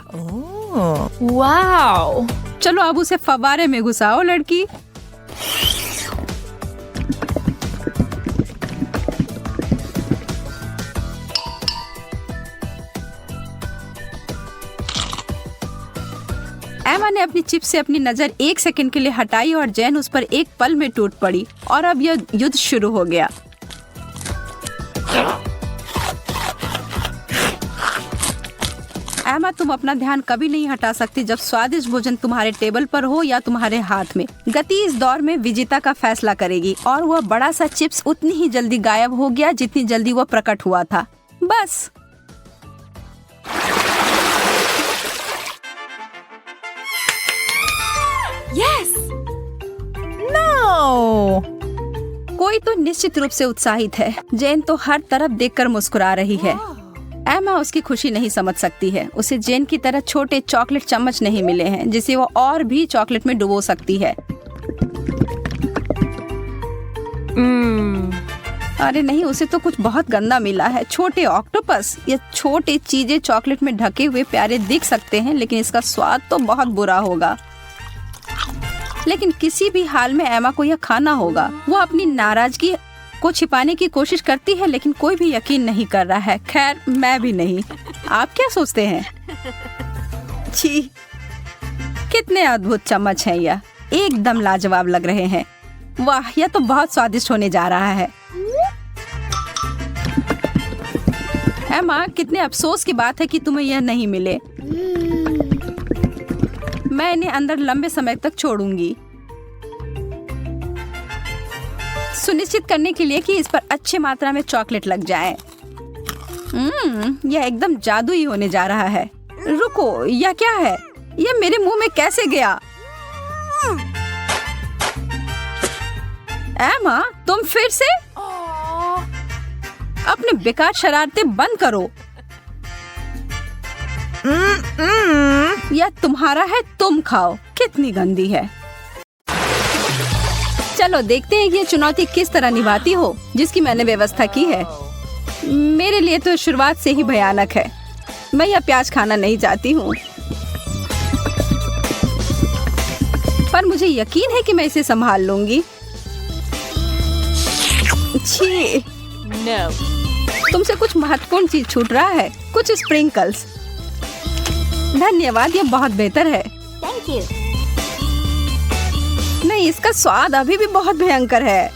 S3: Wow.
S4: चलो अब उसे फव्वारे में घुसाओ लड़की। एमा ने अपनी चिप से अपनी नजर 1 सेकंड के लिए हटाई और जैन उस पर एक पल में टूट पड़ी। और अब यह युद्ध शुरू हो गया। एमा, तुम अपना ध्यान कभी नहीं हटा सकती जब स्वादिष्ट भोजन तुम्हारे टेबल पर हो या तुम्हारे हाथ में। गति इस दौर में विजेता का फैसला करेगी। और वह बड़ा सा चिप्स उतनी ही जल्दी गायब हो गया जितनी जल्दी वह प्रकट हुआ था। बस।
S3: Yes.
S2: No!
S4: कोई तो निश्चित रूप से उत्साहित है। जेन तो हर तरफ देखकर मुस्कुरा रही है। एमा उसकी खुशी नहीं समझ सकती है। उसे जेन की तरह छोटे चॉकलेट चम्मच नहीं मिले हैं जिसे वो और भी चॉकलेट में डुबो सकती है। अरे नहीं, उसे तो कुछ बहुत गंदा मिला है। छोटे ऑक्टोपस। ये छोटे चीजें चॉकलेट में ढके हुए प्यारे दिख सकते हैं, लेकिन इसका स्वाद तो बहुत बुरा होगा। लेकिन किसी भी हाल में एमा को यह खाना होगा। वो अपनी नाराजगी को छिपाने की कोशिश करती है, लेकिन कोई भी यकीन नहीं कर रहा है। खैर, मैं भी नहीं। आप क्या सोचते हैं? छी, कितने अद्भुत चम्मच हैं यह। एकदम लाजवाब लग रहे हैं। वाह, यह तो बहुत स्वादिष्ट होने जा रहा है। एमा, कितने अफसोस की बात है कि तुम्हें यह नहीं मिले। मैं इन्हें अंदर लंबे समय तक छोड़ूंगी, सुनिश्चित करने के लिए कि इस पर अच्छी मात्रा में चॉकलेट लग जाए। यह एकदम जादुई होने जा रहा है। रुको, यह क्या है? यह मेरे मुंह में कैसे गया? एमा, तुम फिर से? अपने बेकार शरारतें बंद करो। यह तुम्हारा है, तुम खाओ। कितनी गंदी है। चलो देखते हैं कि ये चुनौती किस तरह निभाती हो जिसकी मैंने व्यवस्था की है। मेरे लिए तो शुरुआत से ही भयानक है। मैं यह प्याज खाना नहीं चाहती हूँ, पर मुझे यकीन है कि मैं इसे संभाल लूंगी। छी,
S3: No.
S4: तुमसे कुछ महत्वपूर्ण चीज छूट रहा है, कुछ स्प्रिंकल्स। धन्यवाद, यह बहुत बेहतर है।
S3: Thank you.
S4: नहीं, इसका स्वाद अभी भी बहुत भयंकर है।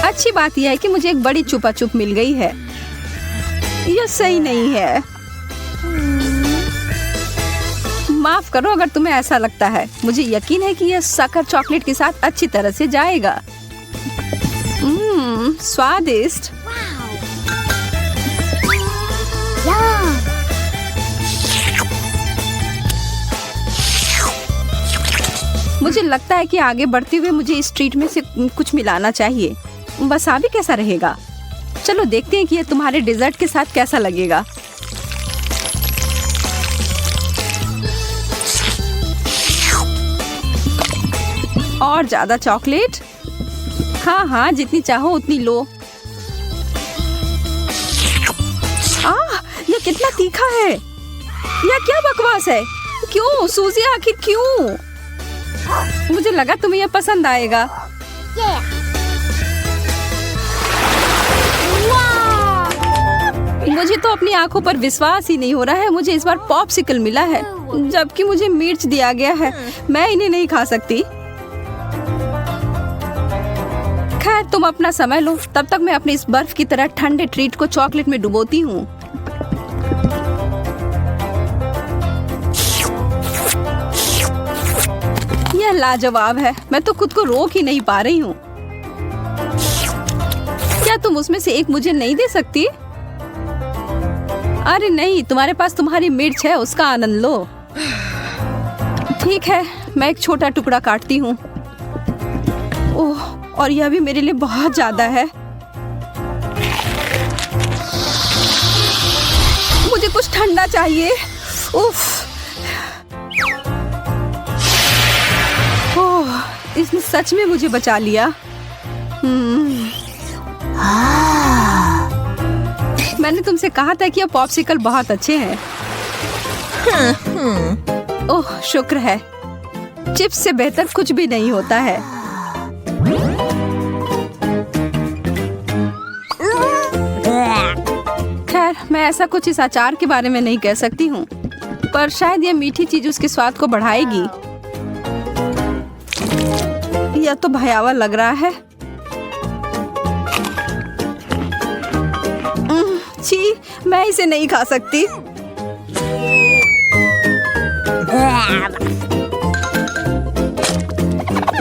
S4: अच्छी बात यह है कि मुझे एक बड़ी चुपा चुप मिल गई है। यह सही नहीं है। माफ करो अगर तुम्हें ऐसा लगता है। मुझे यकीन है कि यह शक्कर चॉकलेट के साथ अच्छी तरह से जाएगा। स्वादिष्ट। मुझे लगता है कि आगे बढ़ते हुए मुझे इस ट्रीट में से कुछ मिलाना चाहिए। वसाबी कैसा रहेगा? चलो देखते हैं कि यह तुम्हारे डेजर्ट के साथ कैसा लगेगा। और ज्यादा चॉकलेट? हाँ हाँ, जितनी चाहो उतनी लो। यह कितना तीखा है। यह क्या बकवास है? क्यों सूजी, आखिर क्यों? मुझे लगा तुम्हें यह पसंद आएगा। मुझे तो अपनी आंखों पर विश्वास ही नहीं हो रहा है। मुझे इस बार पॉप्सिकल मिला है, जबकि मुझे मिर्च दिया गया है। मैं इन्हें नहीं खा सकती। खैर, तुम अपना समय लो, तब तक मैं अपने इस बर्फ की तरह ठंडे ट्रीट को चॉकलेट में डुबोती हूँ। यह लाजवाब है। मैं तो खुद को रोक ही नहीं पा रही हूँ। क्या तुम उसमें से एक मुझे नहीं दे सकती? अरे नहीं, तुम्हारे पास तुम्हारी मिर्च है, उसका आनंद लो। ठीक है, मैं एक छोटा टुकड़ा काटती हूँ। ओह, और यह भी मेरे लिए बहुत ज्यादा है। मुझे कुछ ठंडा चाहिए। उफ। ओह, इसने सच में मुझे बचा लिया। मैंने तुमसे कहा था कि ये पॉप्सिकल बहुत अच्छे हैं। ओह, शुक्र है। चिप्स से बेहतर कुछ भी नहीं होता है। खैर, मैं ऐसा कुछ इस अचार के बारे में नहीं कह सकती हूँ, पर शायद यह मीठी चीज उसके स्वाद को बढ़ाएगी। यह तो भयावह लग रहा है। छी, मैं इसे नहीं खा सकती।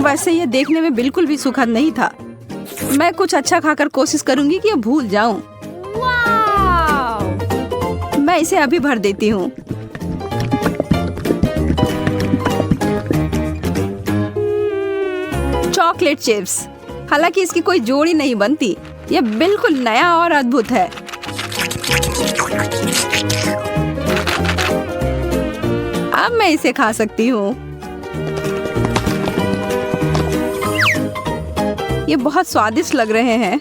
S4: वैसे ये देखने में बिल्कुल भी सुखद नहीं था। मैं कुछ अच्छा खाकर कोशिश करूंगी कि ये भूल जाऊं। मैं इसे अभी भर देती हूँ। Chocolate chips. हालांकि इसकी कोई जोड़ी नहीं बनती। यह बिल्कुल नया और अद्भुत है। अब मैं इसे खा सकती हूँ। ये बहुत स्वादिष्ट लग रहे हैं।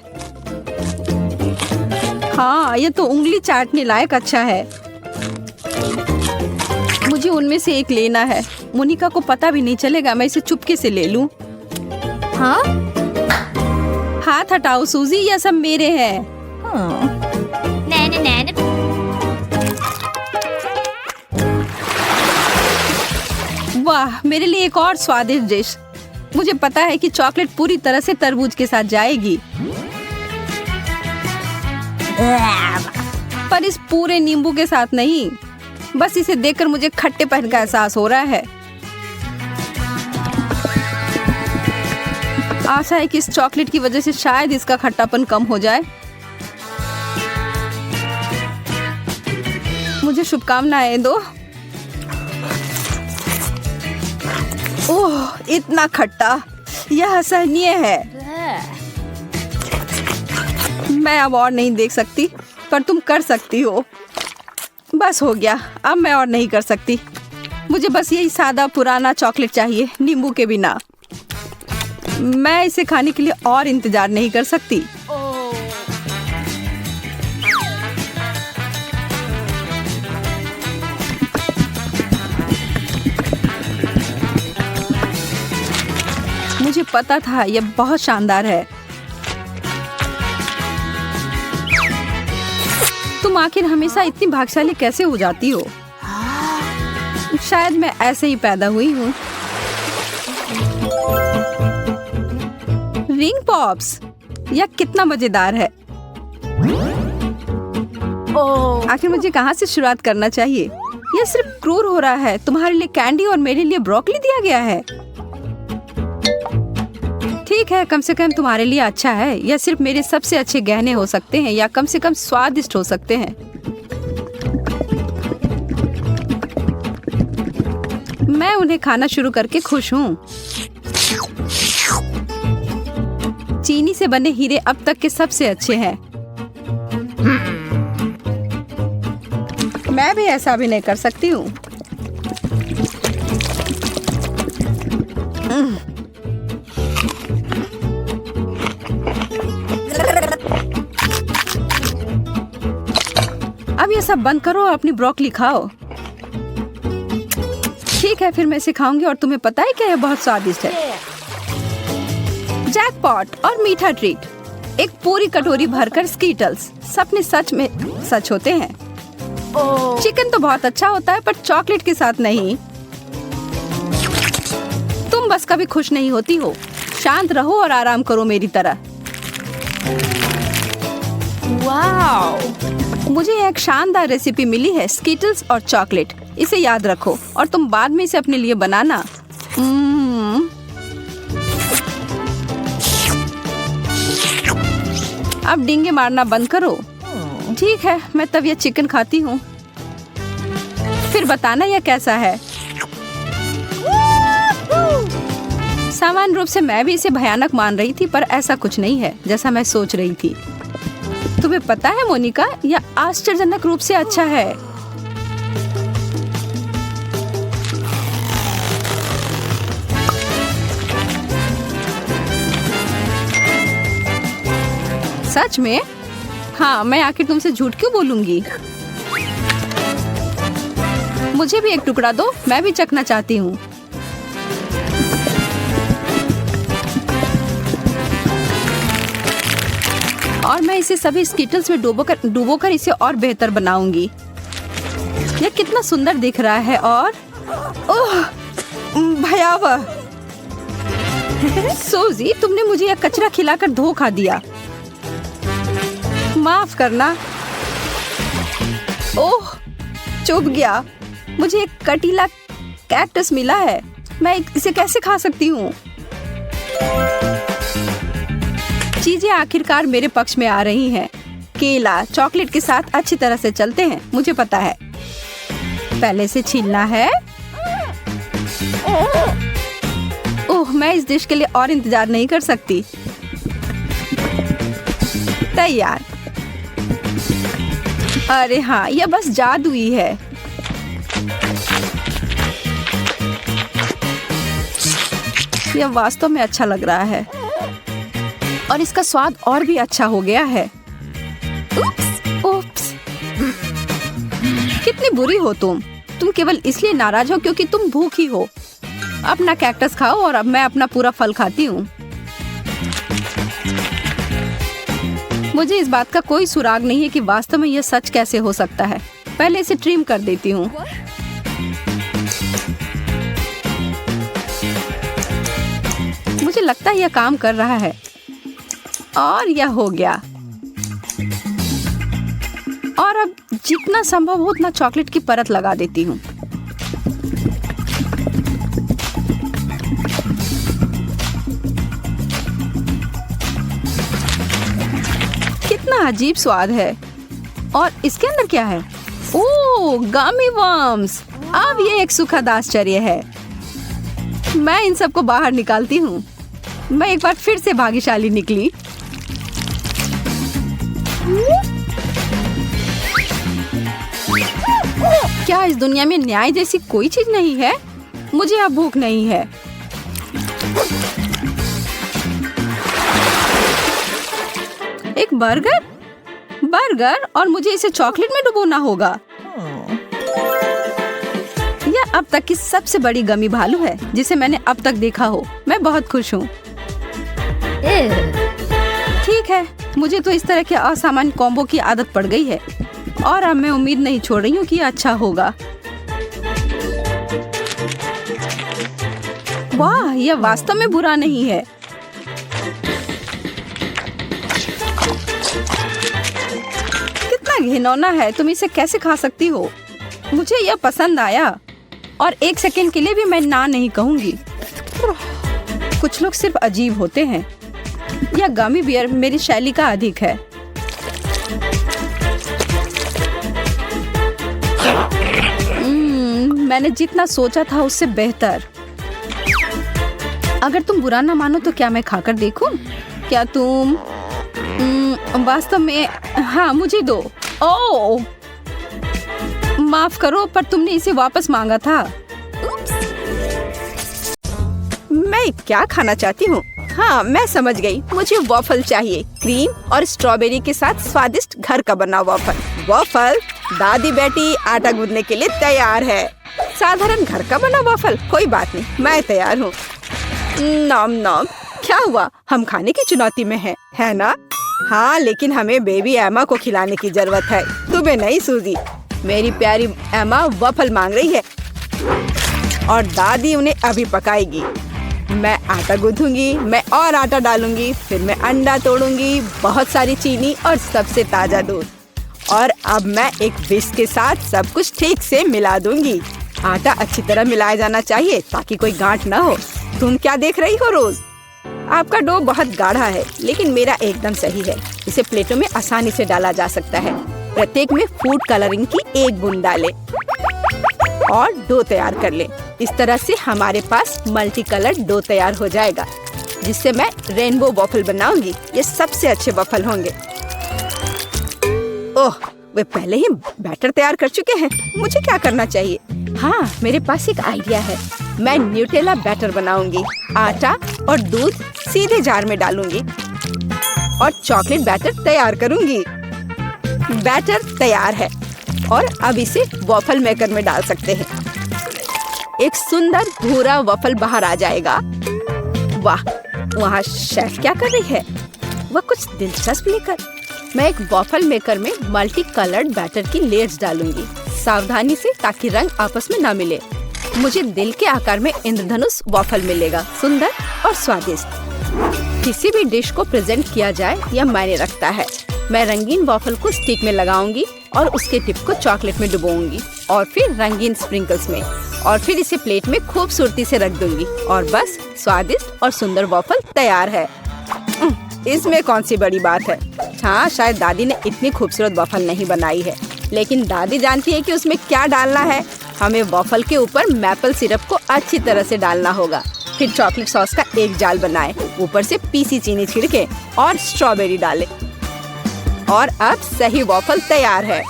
S4: हाँ, ये तो उंगली चाटने लायक अच्छा है। मुझे उनमें से एक लेना है। मोनिका को पता भी नहीं चलेगा। मैं इसे चुपके से ले लूं।
S3: हाँ?
S4: हाथ हटाओ सूजी, यह सब मेरे हैं। वाह, मेरे लिए एक और स्वादिष्ट डिश। मुझे पता है कि चॉकलेट पूरी तरह से तरबूज के साथ जाएगी, पर इस पूरे नींबू के साथ नहीं। बस इसे देखकर मुझे खट्टेपन का एहसास हो रहा है। आशा है कि इस चॉकलेट की वजह से शायद इसका खट्टापन कम हो जाए। मुझे शुभकामनाएं दो। ओह, इतना खट्टा, यह असहनीय है। मैं अब और नहीं देख सकती, पर तुम कर सकती हो। बस हो गया, अब मैं और नहीं कर सकती। मुझे बस यही सादा पुराना चॉकलेट चाहिए, नींबू के बिना। मैं इसे खाने के लिए और इंतजार नहीं कर सकती। पता था यह बहुत शानदार है। तुम आखिर हमेशा इतनी भाग्यशाली कैसे हो जाती हो? शायद मैं ऐसे ही पैदा हुई हूँ। रिंग पॉप्स, यह कितना मजेदार है। आखिर मुझे कहाँ से शुरुआत करना चाहिए? यह सिर्फ क्रूर हो रहा है। तुम्हारे लिए कैंडी और मेरे लिए ब्रोकली दिया गया है। ठीक है, कम से कम तुम्हारे लिए अच्छा है। यह सिर्फ मेरे सबसे अच्छे गहने हो सकते हैं, या कम से कम स्वादिष्ट हो सकते हैं। मैं उन्हें खाना शुरू करके खुश हूँ। चीनी से बने हीरे अब तक के सबसे अच्छे हैं। मैं भी ऐसा भी नहीं कर सकती हूँ। अब ये सब बंद करो और अपनी ब्रोकली खाओ। ठीक है, फिर मैं इसे खाऊंगी और तुम्हें पता है क्या, यह बहुत स्वादिष्ट है। जैकपॉट और मीठा ट्रीट। एक पूरी कटोरी भरकर स्कीटल्स। सपने सच में सच होते हैं। चिकन तो बहुत अच्छा होता है, पर चॉकलेट के साथ नहीं। तुम बस कभी खुश नहीं होती हो। शांत रहो और आराम करो मेरी तरह। वाओ! मुझे एक शानदार रेसिपी मिली है, स्कीटल्स और चॉकलेट। इसे याद रखो और तुम बाद में इसे अपने लिए बनाना। अब डींगे मारना बंद करो। ठीक है, मैं तब यह चिकन खाती हूँ। फिर बताना यह कैसा है। सामान्य रूप से मैं भी इसे भयानक मान रही थी, पर ऐसा कुछ नहीं है जैसा मैं सोच रही थी। तुम्हें पता है मोनिका, यह आश्चर्यजनक रूप से अच्छा है। सच में? हाँ, मैं आखिर तुमसे झूठ क्यों बोलूंगी। मुझे भी एक टुकड़ा दो, मैं भी चखना चाहती हूँ। और मैं इसे सभी स्कीटल्स में डुबोकर इसे और बेहतर बनाऊंगी। यह कितना सुंदर दिख रहा है और ओह, भयावह। सोजी, तुमने मुझे यह कचरा खिलाकर धोखा दिया। माफ करना। ओह, चुभ गया। मुझे एक कटीला कैक्टस मिला है। मैं इसे कैसे खा सकती हूँ? चीजें आखिरकार मेरे पक्ष में आ रही हैं। केला चॉकलेट के साथ अच्छी तरह से चलते हैं, मुझे पता है। पहले से छीलना है। ओह, मैं इस डिश के लिए और इंतजार नहीं कर सकती। तैयार। अरे हाँ, यह बस जादुई है। यह वास्तव में अच्छा लग रहा है और इसका स्वाद और भी अच्छा हो गया है। उप्स। कितनी बुरी हो तुम केवल इसलिए नाराज हो क्योंकि तुम भूखी हो। अपना कैक्टस खाओ और अब मैं अपना पूरा फल खाती हूँ। मुझे इस बात का कोई सुराग नहीं है कि वास्तव में यह सच कैसे हो सकता है। पहले इसे ट्रिम कर देती हूँ। मुझे लगता है यह काम कर रहा है और यह हो गया। और अब जितना संभव हो उतना चॉकलेट की परत लगा देती हूँ। कितना अजीब स्वाद है। और इसके अंदर क्या है? ओह, गमी वर्म्स। अब ये एक सुखद आश्चर्य है। मैं इन सबको बाहर निकालती हूँ। मैं एक बार फिर से भाग्यशाली निकली। क्या इस दुनिया में न्याय जैसी कोई चीज नहीं है? मुझे अब भूख नहीं है। एक बर्गर और मुझे इसे चॉकलेट में डुबोना होगा। यह अब तक की सबसे बड़ी गमी भालू है जिसे मैंने अब तक देखा हो। मैं बहुत खुश हूँ। ठीक है, मुझे तो इस तरह के असामान्य कॉम्बो की आदत पड़ गई है और अब मैं उम्मीद नहीं छोड़ रही हूँ कि ये अच्छा होगा। वाह, यह वास्तव में बुरा नहीं है। कितना घिनौना है, तुम इसे कैसे खा सकती हो? मुझे यह पसंद आया और एक सेकंड के लिए भी मैं ना नहीं कहूंगी। कुछ लोग सिर्फ अजीब होते हैं। यह गमी बियर मेरी शैली का अधिक है। मैंने जितना सोचा था उससे बेहतर। अगर तुम बुरा ना मानो तो क्या मैं खाकर देखूं? क्या तुम वास्तव में? हाँ, मुझे दो। ओह, माफ करो, पर तुमने इसे वापस मांगा था।
S1: मैं क्या खाना चाहती हूँ? हाँ, मैं समझ गई। मुझे वॉफल चाहिए, क्रीम और स्ट्रॉबेरी के साथ स्वादिष्ट घर का बना वॉफल। वॉफल दादी बेटी आटा गूंदने के लिए तैयार है। साधारण घर का बना वॉफल, कोई बात नहीं, मैं तैयार हूँ। नॉम नॉम। क्या हुआ? हम खाने की चुनौती में हैं, है ना? हाँ, लेकिन हमें बेबी एमा को खिलाने की जरूरत है, तुम्हें नहीं सूजी। मेरी प्यारी एमा वॉफल मांग रही है और दादी उन्हें अभी पकाएगी। मैं आटा गूंथूंगी, मैं और आटा डालूंगी, फिर मैं अंडा तोड़ूंगी, बहुत सारी चीनी और सबसे ताजा दूध। और अब मैं एक विस्क के साथ सब कुछ ठीक से मिला दूंगी। आटा अच्छी तरह मिलाया जाना चाहिए ताकि कोई गांठ न हो। तुम क्या देख रही हो रोज? आपका डो बहुत गाढ़ा है, लेकिन मेरा एकदम सही है। इसे प्लेटों में आसानी से डाला जा सकता है। प्रत्येक में फूड कलरिंग की एक बूंद डालें और डो तैयार कर लें। इस तरह से हमारे पास मल्टी कलर डो तैयार हो जाएगा, जिससे मैं रेनबो वॉफल बनाऊंगी। ये सबसे अच्छे वॉफल होंगे। ओह, वे पहले ही बैटर तैयार कर चुके हैं। मुझे क्या करना चाहिए? हाँ, मेरे पास एक आइडिया है। मैं न्यूटेला बैटर बनाऊंगी। आटा और दूध सीधे जार में डालूंगी और चॉकलेट बैटर तैयार करूंगी। बैटर तैयार है और अब इसे वॉफल मेकर में डाल सकते हैं। एक सुंदर भूरा वॉफल बाहर आ जाएगा। वाह, वहाँ शेफ क्या कर रही है? वह कुछ दिलचस्प लेकर। मैं एक वॉफल मेकर में मल्टी कलर्ड बैटर की लेयर्स डालूंगी, सावधानी से, ताकि रंग आपस में ना मिले। मुझे दिल के आकार में इंद्रधनुष वॉफल मिलेगा, सुंदर और स्वादिष्ट। किसी भी डिश को प्रेजेंट किया जाए यह मायने रखता है। मैं रंगीन वॉफल को स्टिक में लगाऊंगी और उसके टिप को चॉकलेट में डुबोऊंगी और फिर रंगीन स्प्रिंकल्स में, और फिर इसे प्लेट में खूबसूरती से रख दूंगी और बस स्वादिष्ट और सुंदर वॉफल तैयार है। इसमें कौन सी बड़ी बात है? हाँ, शायद दादी ने इतनी खूबसूरत वॉफल नहीं बनाई है, लेकिन दादी जानती है कि उसमें क्या डालना है। हमें वॉफल के ऊपर मैपल सिरप को अच्छी तरह से डालना होगा। फिर चॉकलेट सॉस का एक जाल बनाएं, ऊपर से पीसी चीनी छिड़के और स्ट्रॉबेरी डालें। और अब सही वॉफल तैयार है।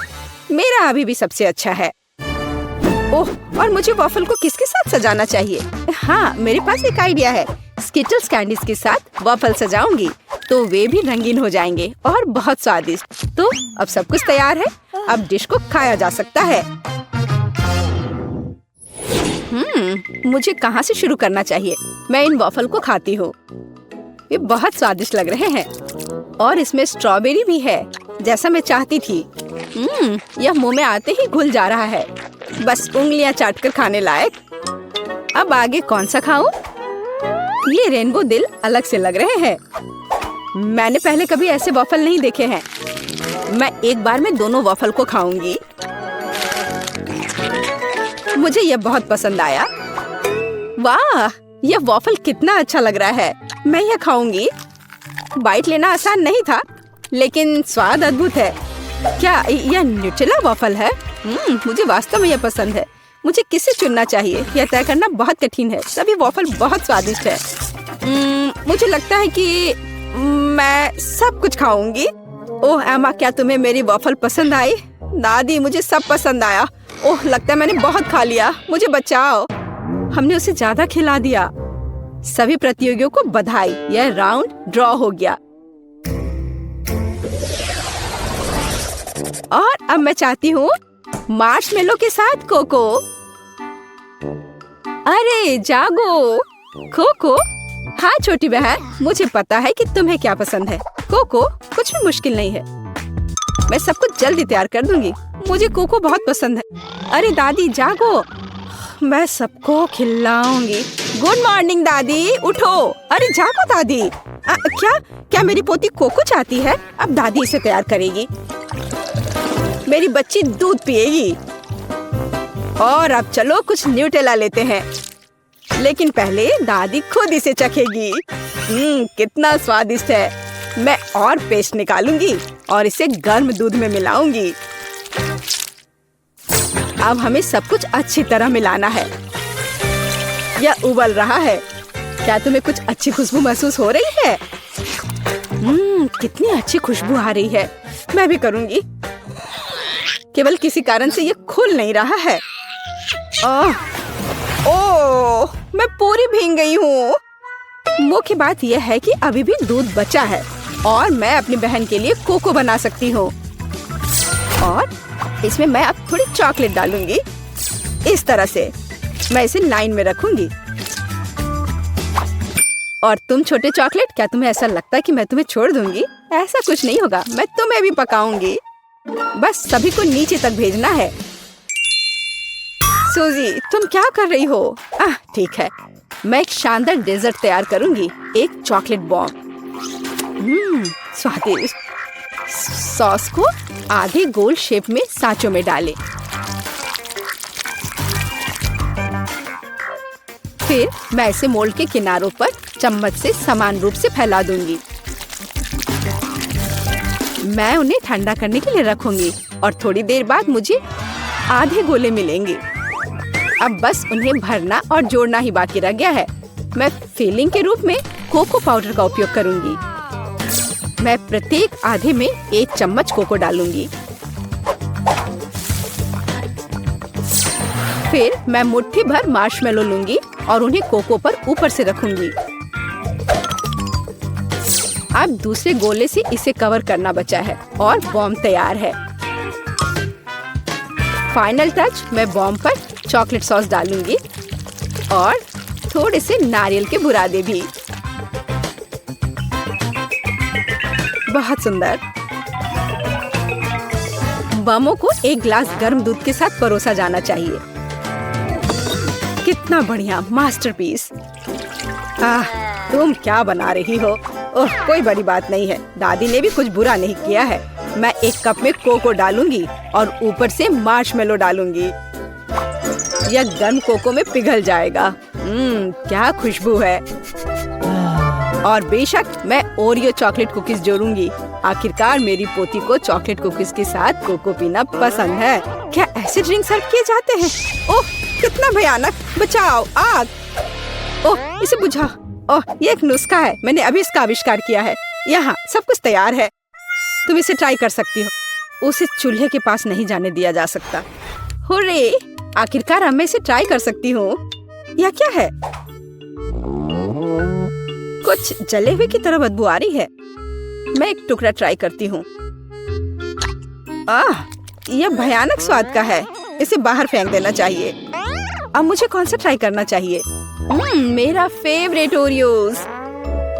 S1: मेरा अभी भी सबसे अच्छा है। ओह, और मुझे वॉफल को किसके साथ सजाना चाहिए? हाँ, मेरे पास एक आइडिया है। स्किटल्स कैंडीज के साथ वॉफल सजाऊंगी तो वे भी रंगीन हो जाएंगे और बहुत स्वादिष्ट। तो अब सब कुछ तैयार है। अब डिश को खाया जा सकता है। मुझे कहाँ से शुरू करना चाहिए? मैं इन वॉफल को खाती हूँ। ये बहुत स्वादिष्ट लग रहे हैं और इसमें स्ट्रॉबेरी भी है, जैसा मैं चाहती थी। यह मुंह में आते ही घुल जा रहा है, बस उंगलियां चाटकर खाने लायक। अब आगे कौन सा खाऊं? ये रेनबो दिल अलग से लग रहे हैं। मैंने पहले कभी ऐसे वॉफल नहीं देखे हैं। मैं एक बार में दोनों वॉफल को खाऊंगी। मुझे यह बहुत पसंद आया। वाह, यह वॉफल कितना अच्छा लग रहा है। मैं यह खाऊंगी। बाइट लेना आसान नहीं था, लेकिन स्वाद अद्भुत है। क्या यह न्यूटेला वॉफल है? मुझे वास्तव में यह पसंद है। मुझे किसे चुनना चाहिए, यह तय करना बहुत कठिन है। सभी वॉफल बहुत स्वादिष्ट है। मुझे लगता है कि मैं सब कुछ खाऊंगी। ओह एमा, क्या तुम्हें मेरी वॉफल पसंद आई? दादी, मुझे सब पसंद आया। ओह, लगता है मैंने बहुत खा लिया। मुझे बचाओ। हमने उसे ज्यादा खिला दिया। सभी प्रतियोगियों को बधाई, यह राउंड ड्रॉ हो गया। और अब मैं चाहती हूँ मार्शमेलो के साथ कोको। अरे जागो कोको, हाँ छोटी बहन, मुझे पता है कि तुम्हें क्या पसंद है। कोको कुछ भी मुश्किल नहीं है, मैं सब कुछ जल्दी तैयार कर दूंगी। मुझे कोको बहुत पसंद है। अरे दादी जागो, मैं सबको खिलाऊंगी। गुड मॉर्निंग दादी, उठो। अरे जागो दादी। क्या मेरी पोती कोको चाहती है? अब दादी इसे तैयार करेगी। मेरी बच्ची दूध पिएगी। और अब चलो कुछ न्यूटेला लेते हैं, लेकिन पहले दादी खुद इसे चखेगी। कितना स्वादिष्ट है। मैं और पेस्ट निकालूंगी और इसे गर्म दूध में मिलाऊंगी। अब हमें सब कुछ अच्छी तरह मिलाना है। यह उबल रहा है। क्या तुम्हें कुछ अच्छी खुशबू महसूस हो रही है? कितनी अच्छी खुशबू आ रही है। मैं भी करूंगी। केवल किसी कारण से ये खुल नहीं रहा है। ओह, मैं पूरी भीग गई हूँ। मुख्य बात यह है कि अभी भी दूध बचा है और मैं अपनी बहन के लिए कोको बना सकती हूँ। और इसमें मैं अब थोड़ी चॉकलेट डालूंगी। इस तरह से मैं इसे लाइन में रखूंगी। और तुम छोटे चॉकलेट, क्या तुम्हें ऐसा लगता है कि मैं तुम्हें छोड़ दूंगी? ऐसा कुछ नहीं होगा, मैं तुम्हें भी पकाऊंगी। बस सभी को नीचे तक भेजना है। सूजी, तुम क्या कर रही हो? ठीक है, मैं एक शानदार डेजर्ट तैयार करूंगी। एक चॉकलेट बॉम्ब। स्वादिष्ट। सॉस को आधे गोल शेप में सांचों में डालें। फिर मैं इसे मोल्ड के किनारों पर चम्मच से समान रूप से फैला दूंगी। मैं उन्हें ठंडा करने के लिए रखूंगी और थोड़ी देर बाद मुझे आधे गोले मिलेंगे। अब बस उन्हें भरना और जोड़ना ही बाकी रह गया है। मैं फिलिंग के रूप में कोको पाउडर का उपयोग करूंगी। मैं प्रत्येक आधे में 1 चम्मच कोको डालूंगी। फिर मैं मुट्ठी भर मार्शमेलो लूंगी और उन्हें कोको पर ऊपर से रखूंगी। अब दूसरे गोले से इसे कवर करना बचा है और बॉम्ब तैयार है। फाइनल टच, मैं बॉम्ब पर चॉकलेट सॉस डालूंगी और थोड़े से नारियल के बुरादे भी। बहुत सुंदर। बमों को एक गिलास गर्म दूध के साथ परोसा जाना चाहिए। कितना बढ़िया मास्टरपीस। तुम क्या बना रही हो? ओह, कोई बड़ी बात नहीं है। दादी ने भी कुछ बुरा नहीं किया है। मैं 1 कप में कोको डालूंगी और ऊपर से मार्शमेलो डालूंगी। यह गर्म कोको में पिघल जाएगा। क्या खुशबू है। और बेशक मैं ओरियो चॉकलेट कुकीज जोड़ूंगी। आखिरकार मेरी पोती को चॉकलेट कुकीज के साथ कोको पीना पसंद है। क्या ऐसे ड्रिंक सर्व किए जाते हैं? ओह, कितना भयानक। बचाओ, आग। ओह, इसे बुझाओ। ओह, ये एक नुस्खा है। मैंने अभी इसका आविष्कार किया है। यहाँ सब कुछ तैयार है। तुम इसे ट्राई कर सकती हो। उसे चूल्हे के पास नहीं जाने दिया जा सकता। हुर्रे, आखिरकार मैं इसे ट्राई कर सकती हूँ। यह क्या है? कुछ जले हुए की तरह बदबू आ रही है। मैं एक टुकड़ा ट्राई करती हूँ। यह भयानक स्वाद का है। इसे बाहर फेंक देना चाहिए। अब मुझे कौन सा ट्राई करना चाहिए? मेरा फेवरेट ओरियोज।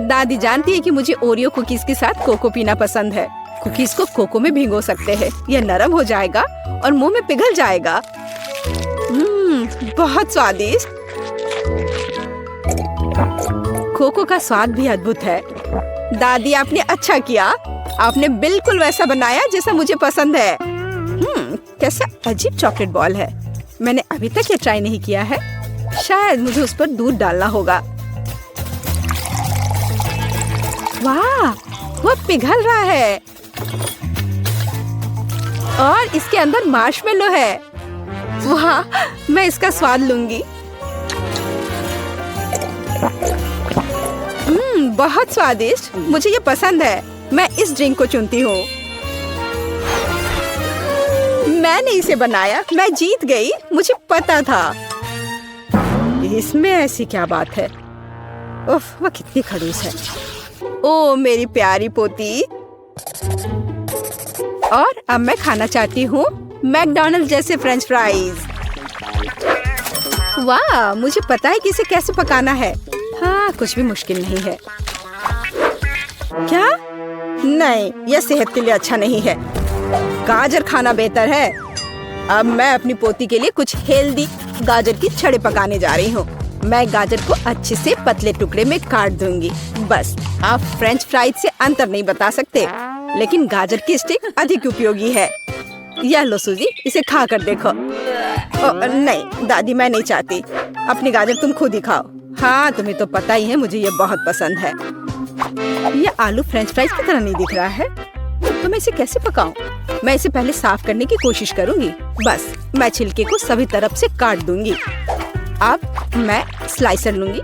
S1: दादी जानती है कि मुझे ओरियो कुकीज के साथ कोको पीना पसंद है। कुकीज को कोको में भिगो सकते हैं। यह नरम हो जाएगा और मुंह में पिघल जाएगा। बहुत स्वादिष्ट। कोको का स्वाद भी अद्भुत है। दादी, आपने अच्छा किया। आपने बिल्कुल वैसा बनाया जैसा मुझे पसंद है। कैसा अजीब चॉकलेट बॉल है। मैंने अभी तक ये ट्राई नहीं किया है। शायद मुझे उस पर दूध डालना होगा। वाह, वह पिघल रहा है और इसके अंदर मार्शमेलो है। वाह, मैं इसका स्वाद लूंगी। बहुत स्वादिष्ट। मुझे ये पसंद है। मैं इस ड्रिंक को चुनती हूँ। मैंने इसे बनाया। मैं जीत गई। मुझे पता था। इसमें ऐसी क्या बात है? उफ, वह कितनी खड़ूस है। ओ मेरी प्यारी पोती। और अब मैं खाना चाहती हूँ मैकडॉनल्ड्स जैसे फ्रेंच फ्राइज। वाह, मुझे पता है कि इसे कैसे पकाना है। हाँ, कुछ भी मुश्किल नहीं है। क्या? नहीं, यह सेहत के लिए अच्छा नहीं है। गाजर खाना बेहतर है। अब मैं अपनी पोती के लिए कुछ हेल्दी गाजर की छड़े पकाने जा रही हूँ। मैं गाजर को अच्छे से पतले टुकड़े में काट दूंगी। बस, आप फ्रेंच फ्राइज से अंतर नहीं बता सकते, लेकिन गाजर की स्टिक अधिक उपयोगी है। यह लो सूजी, इसे खा कर देखो। नहीं दादी, मैं नहीं चाहती। अपनी गाजर तुम खुद ही खाओ। हाँ, तुम्हें तो पता ही है मुझे ये बहुत पसंद है। ये आलू फ्रेंच फ्राइज की तरह नहीं दिख रहा है, तो मैं इसे कैसे पकाऊं? मैं इसे पहले साफ करने की कोशिश करूंगी। बस, मैं छिलके को सभी तरफ से काट दूंगी। अब मैं स्लाइसर लूंगी।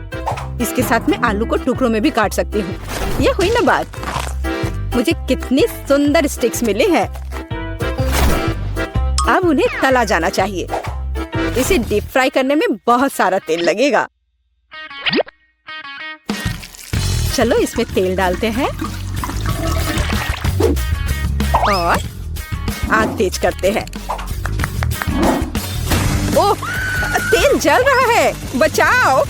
S1: इसके साथ मैं आलू को टुकड़ों में भी काट सकती हूँ। ये हुई ना बात। मुझे कितनी सुंदर स्टिक्स मिले हैं। अब उन्हें तला जाना चाहिए। इसे डीप फ्राई करने में बहुत सारा तेल लगेगा। चलो इसमें तेल डालते हैं और आग तेज करते हैं। ओह, तेल जल रहा है, बचाओ।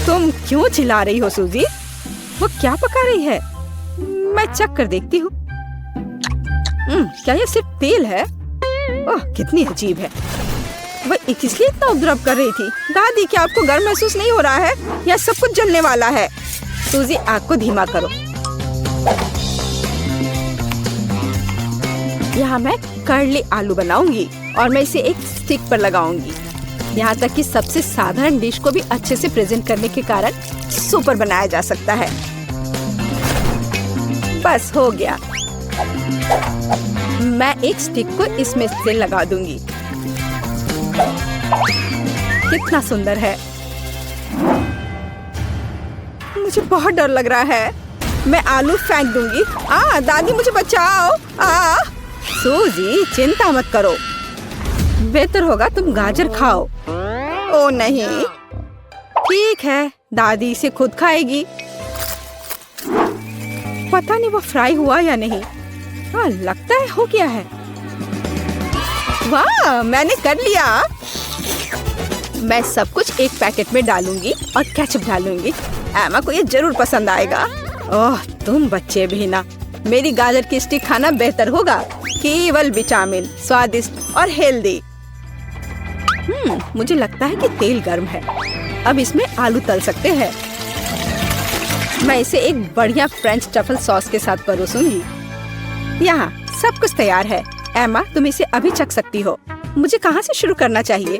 S1: तुम क्यों चिल्ला रही हो सूजी? वो क्या पका रही है? मैं चख कर देखती हूँ। क्या ये सिर्फ तेल है? ओह, कितनी अजीब है। वह किसलिए इतना उपद्रव कर रही थी? दादी, क्या आपको गर्म महसूस नहीं हो रहा है? यह सब कुछ जलने वाला है। सूजी, आग को धीमा करो। यहाँ मैं कर्ली आलू बनाऊंगी और मैं इसे एक स्टिक पर लगाऊंगी। यहाँ तक कि सबसे साधारण डिश को भी अच्छे से प्रेजेंट करने के कारण सुपर बनाया जा सकता है। बस हो गया। मैं एक स्टिक को इसमें से लगा दूंगी। कितना सुंदर है। मुझे बहुत डर लग रहा है। मैं आलू फेंक दूंगी। दादी, मुझे बचाओ। सूजी, चिंता मत करो। बेहतर होगा तुम गाजर खाओ। ओ नहीं, ठीक है, दादी इसे खुद खाएगी। पता नहीं वो फ्राई हुआ या नहीं। हाँ, लगता है हो गया है। वाह, मैंने कर लिया। मैं सब कुछ एक पैकेट में डालूंगी और केचप डालूंगी। एमा को ये जरूर पसंद आएगा। ओह, तुम बच्चे भी ना। मेरी गाजर की स्टिक खाना बेहतर होगा। केवल विटामिन, स्वादिष्ट और हेल्दी। मुझे लगता है कि तेल गर्म है। अब इसमें आलू तल सकते हैं। मैं इसे एक बढ़िया फ्रेंच ट्रफल सॉस के साथ परोसूंगी। यहाँ सब कुछ तैयार है। एमा, तुम इसे अभी चख सकती हो। मुझे कहाँ से शुरू करना चाहिए?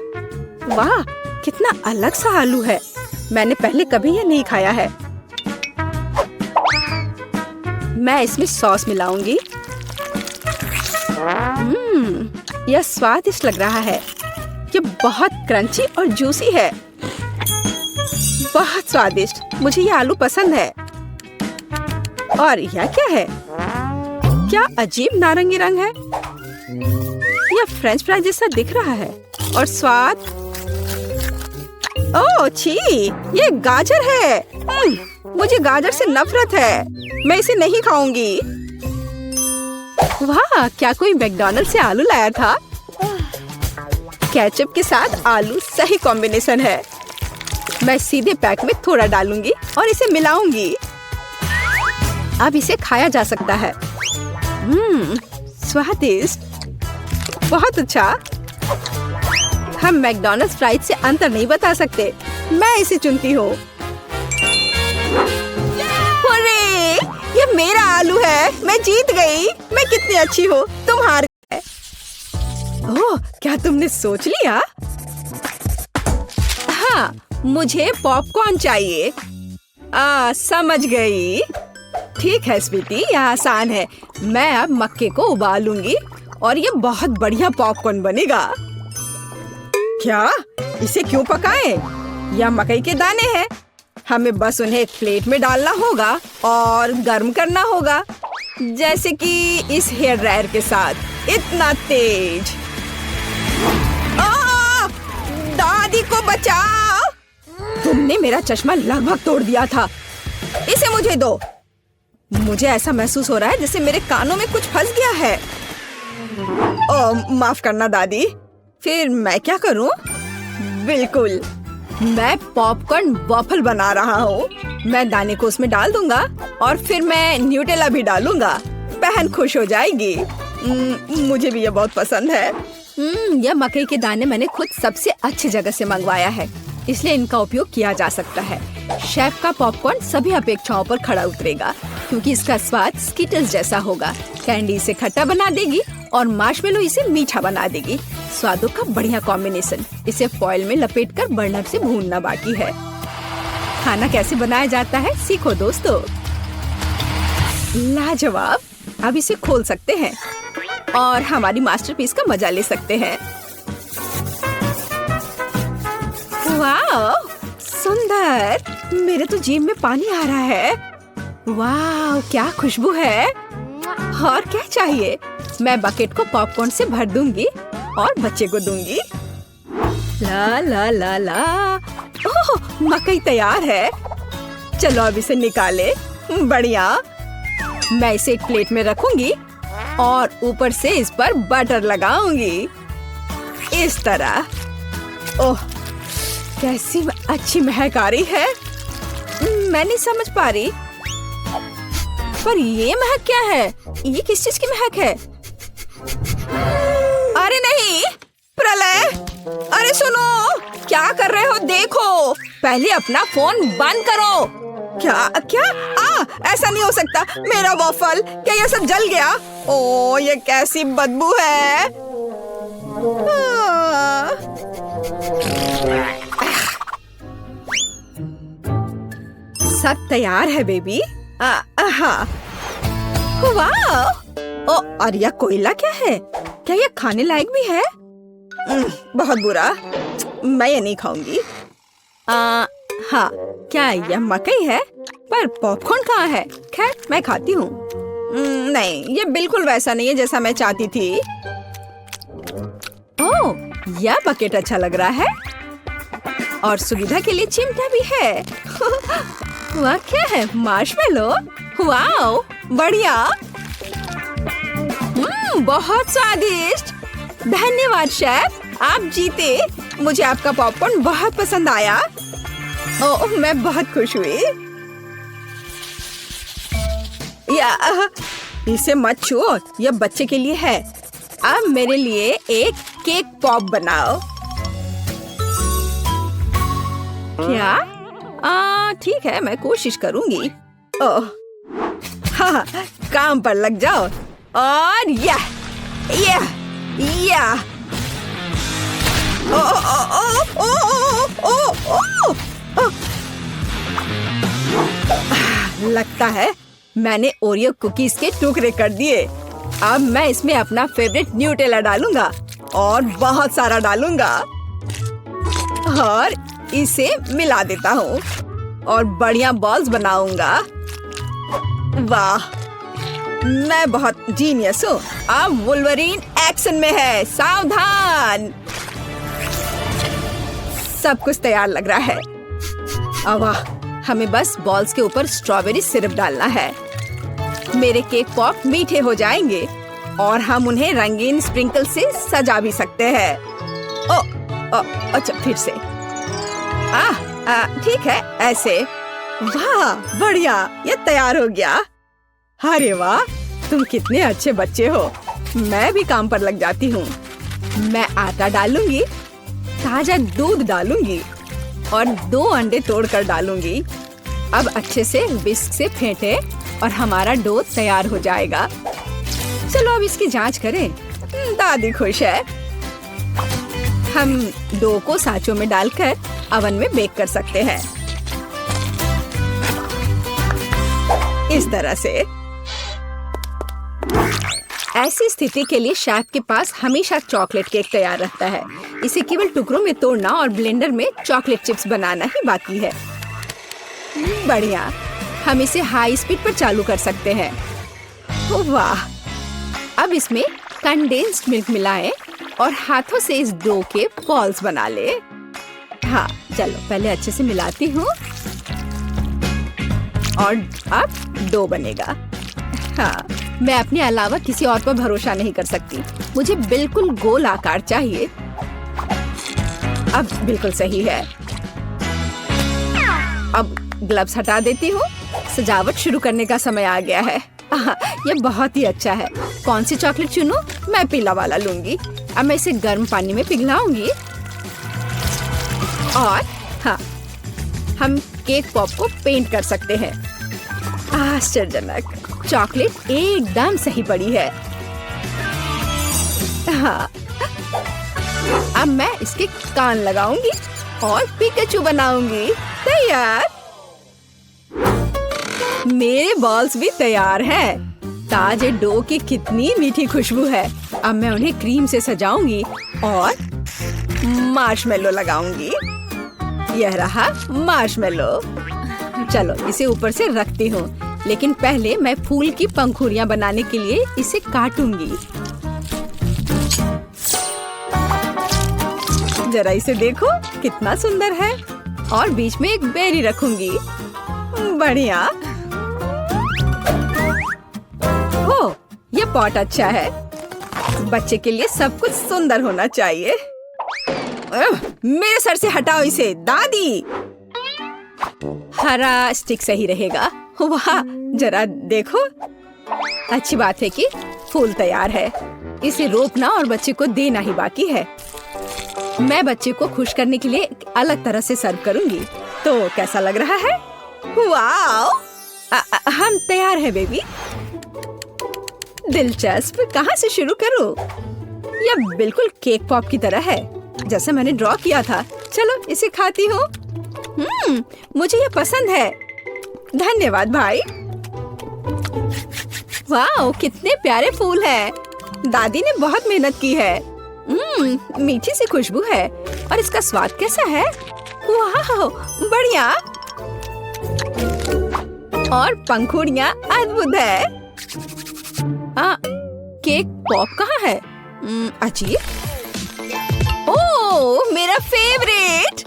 S1: वाह, कितना अलग सा आलू है। मैंने पहले कभी ये नहीं खाया है। मैं इसमें सॉस मिलाऊंगी। यह स्वादिष्ट लग रहा है। ये बहुत क्रंची और जूसी है। बहुत स्वादिष्ट। मुझे ये आलू पसंद है। और यह क्या है? क्या अजीब नारंगी रंग है। यह फ्रेंच फ्राई जैसा दिख रहा है। और स्वाद, ओह छी, ये गाजर है। मुझे गाजर से नफरत है। मैं इसे नहीं खाऊंगी। वाह, क्या कोई मैकडॉनल्ड से आलू लाया था? केचप के साथ आलू सही कॉम्बिनेशन है। मैं सीधे पैक में थोड़ा डालूंगी और इसे मिलाऊंगी। अब इसे खाया जा सकता है। स्वादिष्ट, बहुत अच्छा। हम मैकडॉनल्ड्स फ्राइज से अंतर नहीं बता सकते। मैं इसे चुनती हूँ। अरे, ये मेरा आलू है। मैं जीत गई। मैं कितनी अच्छी हूँ। तुम हार गए। ओह, क्या तुमने सोच लिया? हाँ, मुझे पॉपकॉर्न चाहिए। समझ गई। ठीक है स्वीटी, यह आसान है। मैं अब मक्के को उबालूंगी और ये बहुत बढ़िया पॉपकॉर्न बनेगा। क्या? इसे क्यों पकाएं? यह मकई के दाने हैं। हमें बस उन्हें एक प्लेट में डालना होगा और गर्म करना होगा, जैसे कि इस हेयर ड्रायर के साथ। इतना तेज। दादी को बचाओ। तुमने मेरा चश्मा लगभग तोड़ दिया था। इसे मुझे दो। मुझे ऐसा महसूस हो रहा है जैसे मेरे कानों में कुछ फंस गया है। ओह, माफ करना दादी। फिर मैं क्या करूं? बिल्कुल, मैं पॉपकॉर्न वॉफल बना रहा हूँ। मैं दाने को उसमें डाल दूंगा और फिर मैं न्यूटेला भी डालूंगा। बहन खुश हो जाएगी। मुझे भी ये बहुत पसंद है। यह मकई के दाने मैंने खुद सबसे अच्छी जगह से मंगवाया है, इसलिए इनका उपयोग किया जा सकता है। शेफ का पॉपकॉर्न सभी अपेक्षाओं पर खड़ा उतरेगा, क्योंकि इसका स्वाद स्किटल्स जैसा होगा। कैंडी इसे खट्टा बना देगी और मार्शमेलो इसे मीठा बना देगी। स्वादों का बढ़िया कॉम्बिनेशन। इसे फॉइल में लपेटकर बर्नर से भूनना बाकी है। खाना कैसे बनाया जाता है सीखो दोस्तों। लाजवाब। अब इसे खोल सकते हैं और हमारी मास्टरपीस का मजा ले सकते हैं। वाह, सुंदर। मेरे तो जीभ में पानी आ रहा है। वाह, क्या खुशबू है। और क्या चाहिए। मैं बकेट को पॉपकॉर्न से भर दूंगी और बच्चे को दूंगी। ला ला ला ला। ओह, मकई तैयार है। चलो अब इसे निकाले। बढ़िया। मैं इसे एक प्लेट में रखूंगी और ऊपर से इस पर बटर लगाऊंगी, इस तरह। ओह, कैसी अच्छी महक आ रही है। मैं नहीं समझ पा रही, पर ये महक क्या है। ये किस चीज की महक है। अरे नहीं, प्रलय। अरे सुनो, क्या कर रहे हो देखो। पहले अपना फोन बंद करो। क्या क्या ऐसा नहीं हो सकता। मेरा वॉफल, क्या ये सब जल गया। ओ, ये कैसी बदबू है। सब तैयार है बेबी। हाँ। वाह। ओ, और यह कोयला क्या है। क्या यह खाने लायक भी है। बहुत बुरा। मैं ये नहीं खाऊंगी। हाँ, क्या यह मकई है, पर पॉपकॉर्न कहाँ है। खैर, मैं खाती हूँ। नहीं, ये बिल्कुल वैसा नहीं है जैसा मैं चाहती थी। ओह, यह बकेट अच्छा लग रहा है और सुविधा के लिए चिमटा भी है। वह क्या है, मार्शमेलो। वाह, बढ़िया। बहुत स्वादिष्ट। धन्यवाद शेफ, आप जीते। मुझे आपका पॉपकॉर्न बहुत पसंद आया। ओह, मैं बहुत खुश हुई। इसे मत छुओ, यह बच्चे के लिए है। अब मेरे लिए एक केक पॉप बनाओ। क्या। ठीक है, मैं कोशिश करूंगी। ओह, हाँ, काम पर लग जाओ। और यह ओ ओ ओ ओ ओ ओ ओ। लगता है मैंने ओरियो कुकीज के टुकड़े कर दिए। अब मैं इसमें अपना फेवरेट न्यूटेला डालूंगा और बहुत सारा डालूंगा और इसे मिला देता हूँ और बढ़िया बॉल्स बनाऊंगा। वाह, मैं बहुत जीनियस हूँ। अब वुल्वरीन एक्शन में है, सावधान। सब कुछ तैयार लग रहा है। वाह, हमें बस बॉल्स के ऊपर स्ट्रॉबेरी सिरप डालना है। मेरे केक पॉप मीठे हो जाएंगे और हम उन्हें रंगीन स्प्रिंकल से सजा भी सकते हैं। अच्छा, फिर से। ठीक है, ऐसे। वाह, बढ़िया, ये तैयार हो गया। अरे वाह, तुम कितने अच्छे बच्चे हो। मैं भी काम पर लग जाती हूँ। मैं आटा डालूंगी, ताजा दूध डालूंगी और 2 अंडे तोड़कर डालूंगी। अब अच्छे से विस्क से फेंटे और हमारा डो तैयार हो जाएगा। चलो अब इसकी जांच करें। दादी खुश है। हम डो को सांचों में डालकर अवन में बेक कर सकते हैं, इस तरह से। ऐसी स्थिति के लिए शेफ के पास हमेशा चॉकलेट केक तैयार रहता है। इसे केवल टुकड़ों में तोड़ना और ब्लेंडर में चॉकलेट चिप्स बनाना ही बाकी है। बढ़िया, हम इसे हाई स्पीड पर चालू कर सकते हैं। वाह, अब इसमें कंडेंस्ड मिल्क मिलाएं और हाथों से इस डो के बॉल्स बना ले। हाँ, चलो पहले अच्छे से मिलाती हूँ और अब डो बनेगा। हाँ, मैं अपने अलावा किसी और पर भरोसा नहीं कर सकती। मुझे बिल्कुल गोल आकार चाहिए। अब बिल्कुल सही है। अब ग्लव्स हटा देती हूँ। सजावट शुरू करने का समय आ गया है। ये बहुत ही अच्छा है। कौन सी चॉकलेट चुनूं? मैं पीला वाला लूंगी। अब मैं इसे गर्म पानी में पिघलाऊंगी और हाँ, हम केक पॉप को पेंट कर सकते हैं। आश्चर्यजनक, चॉकलेट एकदम सही पड़ी है। हाँ, अब मैं इसके कान लगाऊंगी और पिकाचू बनाऊंगी। तैयार। मेरे बॉल्स भी तैयार हैं। ताजे डो की कितनी मीठी खुशबू है। अब मैं उन्हें क्रीम से सजाऊंगी और मार्शमेलो लगाऊंगी। यह रहा मार्शमेलो। चलो इसे ऊपर से रखती हूँ, लेकिन पहले मैं फूल की पंखुड़ियाँ बनाने के लिए इसे काटूंगी। जरा इसे देखो, कितना सुंदर है। और बीच में एक बेरी रखूंगी। बढ़िया। ओह, ये पॉट अच्छा है। बच्चे के लिए सब कुछ सुंदर होना चाहिए। मेरे सर से हटाओ इसे, दादी। हरा स्टिक सही रहेगा। वाह, जरा देखो। अच्छी बात है कि फूल तैयार है। इसे रोपना और बच्चे को देना ही बाकी है। मैं बच्चे को खुश करने के लिए अलग तरह से सर्व करूंगी। तो कैसा लग रहा है? वाओ! हम तैयार हैं बेबी। दिलचस्प, कहाँ से शुरू करूं? यह बिल्कुल केक पॉप की तरह है, जैसे मैंने ड्रॉ किया था। चलो इसे खाती हूँ। मुझे यह पसंद है। धन्यवाद भाई। वाओ, कितने प्यारे फूल हैं। दादी ने बहुत मेहनत की है। मीठी सी खुशबू है। और इसका स्वाद कैसा है? वाह, बढ़िया। और पंखुड़ियाँ अद्भुत है। केक पॉप कहाँ है? अजीब। ओह, मेरा फेवरेट।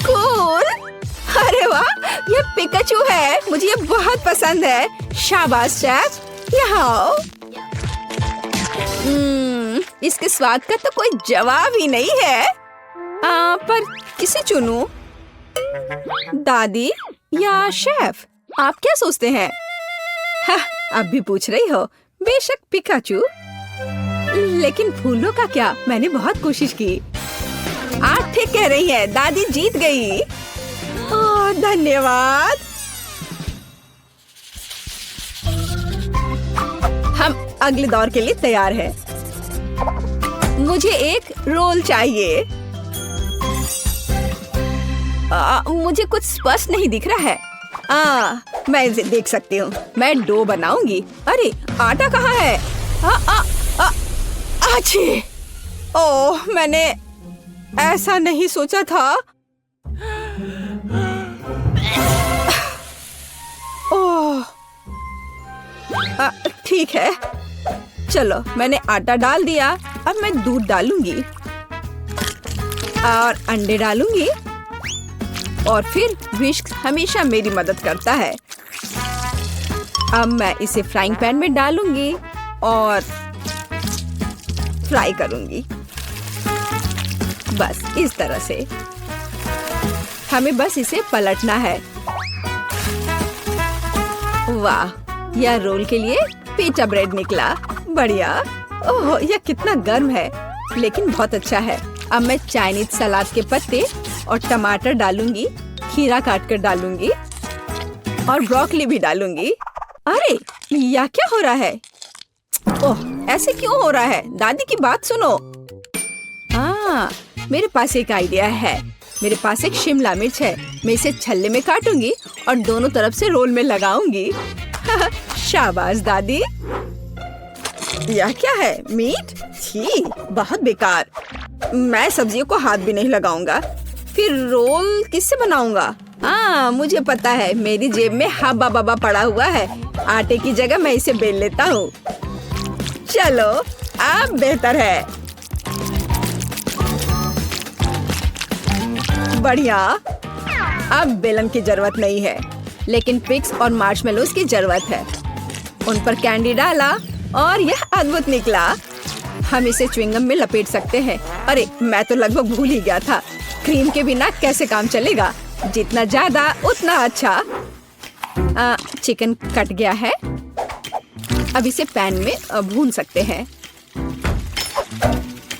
S1: कूल। अरे वाह, ये पिकाचू है। मुझे ये बहुत पसंद है। शाबाश शेफ, यहाँ आओ। इसके स्वाद का तो कोई जवाब ही नहीं है। पर किसे चुनूं? दादी या शेफ? आप क्या सोचते हैं? अब भी पूछ रही हो? बेशक पिकाचू। लेकिन फूलों का क्या? मैंने बहुत कोशिश की। आप ठीक कह रही हैं, दादी जीत गई। धन्यवाद। हम अगले दौर के लिए तैयार हैं। मुझे एक रोल चाहिए। मुझे कुछ स्पष्ट नहीं दिख रहा है। मैं इसे देख सकती हूँ। मैं डो बनाऊंगी। अरे आटा कहाँ है? आछी! ओह, मैंने ऐसा नहीं सोचा था। ओह, ठीक है। चलो, मैंने आटा डाल दिया। अब मैं दूध डालूंगी और अंडे डालूंगी। और फिर विस्क हमेशा मेरी मदद करता है। अब मैं इसे फ्राइंग पैन में डालूंगी और फ्राई करूंगी। बस इस तरह से। हमें बस इसे पलटना है। वाह, यह रोल के लिए पिज़्ज़ा ब्रेड निकला। बढ़िया। ओह, यह कितना गर्म है, लेकिन बहुत अच्छा है। अब मैं चाइनीज सलाद के पत्ते और टमाटर डालूंगी। खीरा काट कर डालूंगी और ब्रोकली भी डालूंगी। अरे, यह क्या हो रहा है? ओह, ऐसे क्यों हो रहा है? दादी की बात सुनो। मेरे पास एक आइडिया है। मेरे पास एक शिमला मिर्च है। मैं इसे छल्ले में काटूंगी और दोनों तरफ से रोल में लगाऊंगी। शाबाश दादी। यह क्या है? मीट? छी, बहुत बेकार। मैं सब्जियों को हाथ भी नहीं लगाऊंगा। फिर रोल किससे बनाऊंगा? मुझे पता है। मेरी जेब में हब्बा बब्बा पड़ा हुआ है। आटे की जगह मैं इसे बेल लेता हूँ। चलो, अब बेहतर है। बढ़िया। अब बेलन की जरूरत नहीं है, लेकिन पिग्स और मार्शमेलोज की जरूरत है। उन पर कैंडी डाला और यह अद्भुत निकला। हम इसे च्युइंगम में लपेट सकते हैं। अरे, मैं तो लगभग भूल ही गया था। क्रीम के बिना कैसे काम चलेगा? जितना ज्यादा उतना अच्छा। चिकन कट गया है। अब इसे पैन में भून सकते हैं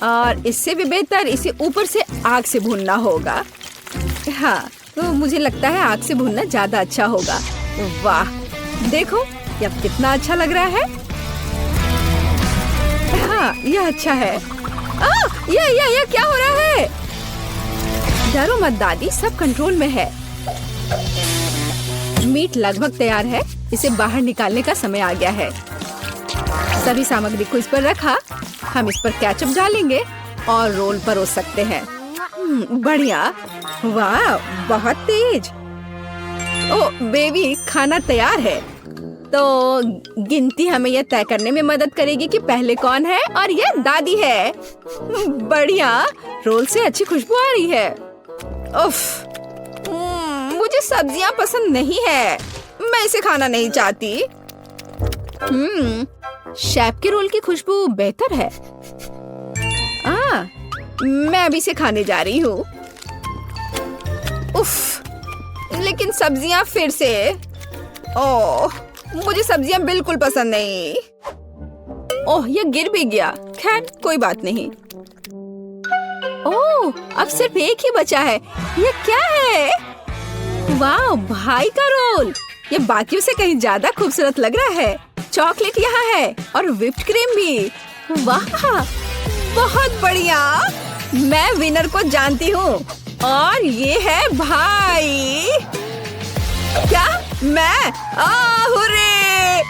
S1: और इससे भी बेहतर इसे ऊपर से आग से भूनना होगा। हाँ, तो मुझे लगता है आग से भूनना ज्यादा अच्छा होगा। वाह, देखो ये अब कितना अच्छा लग रहा है। हाँ, यह अच्छा है। ये क्या हो रहा है? डरो मत दादी, सब कंट्रोल में है। मीट लगभग तैयार है। इसे बाहर निकालने का समय आ गया है। सभी सामग्री को इस पर रखा। हम इस पर केचप डालेंगे और रोल परोस सकते हैं। बढ़िया। वाह, बहुत तेज। ओह बेबी, खाना तैयार है। तो गिनती हमें यह तय करने में मदद करेगी कि पहले कौन है, और यह दादी है। बढ़िया, रोल से अच्छी खुशबू आ रही है। उफ, मुझे सब्जियां पसंद नहीं है। मैं इसे खाना नहीं चाहती। शेफ के रोल की खुशबू बेहतर है। मैं अभी इसे खाने जा रही हूँ। उफ, लेकिन सब्जियां फिर से। ओह, मुझे सब्जियां बिल्कुल पसंद नहीं। ओह, ये गिर भी गया। खैर, कोई बात नहीं। ओह, अब सिर्फ एक ही बचा है। ये क्या है? वाह, भाई का रोल। ये बाकियों से कहीं ज्यादा खूबसूरत लग रहा है। चॉकलेट यहाँ है और व्हिप्ड क्रीम भी। वाह, बहुत बढ़िया। मैं विनर को जानती हूँ और ये है भाई। क्या? मैं? हुर्रे!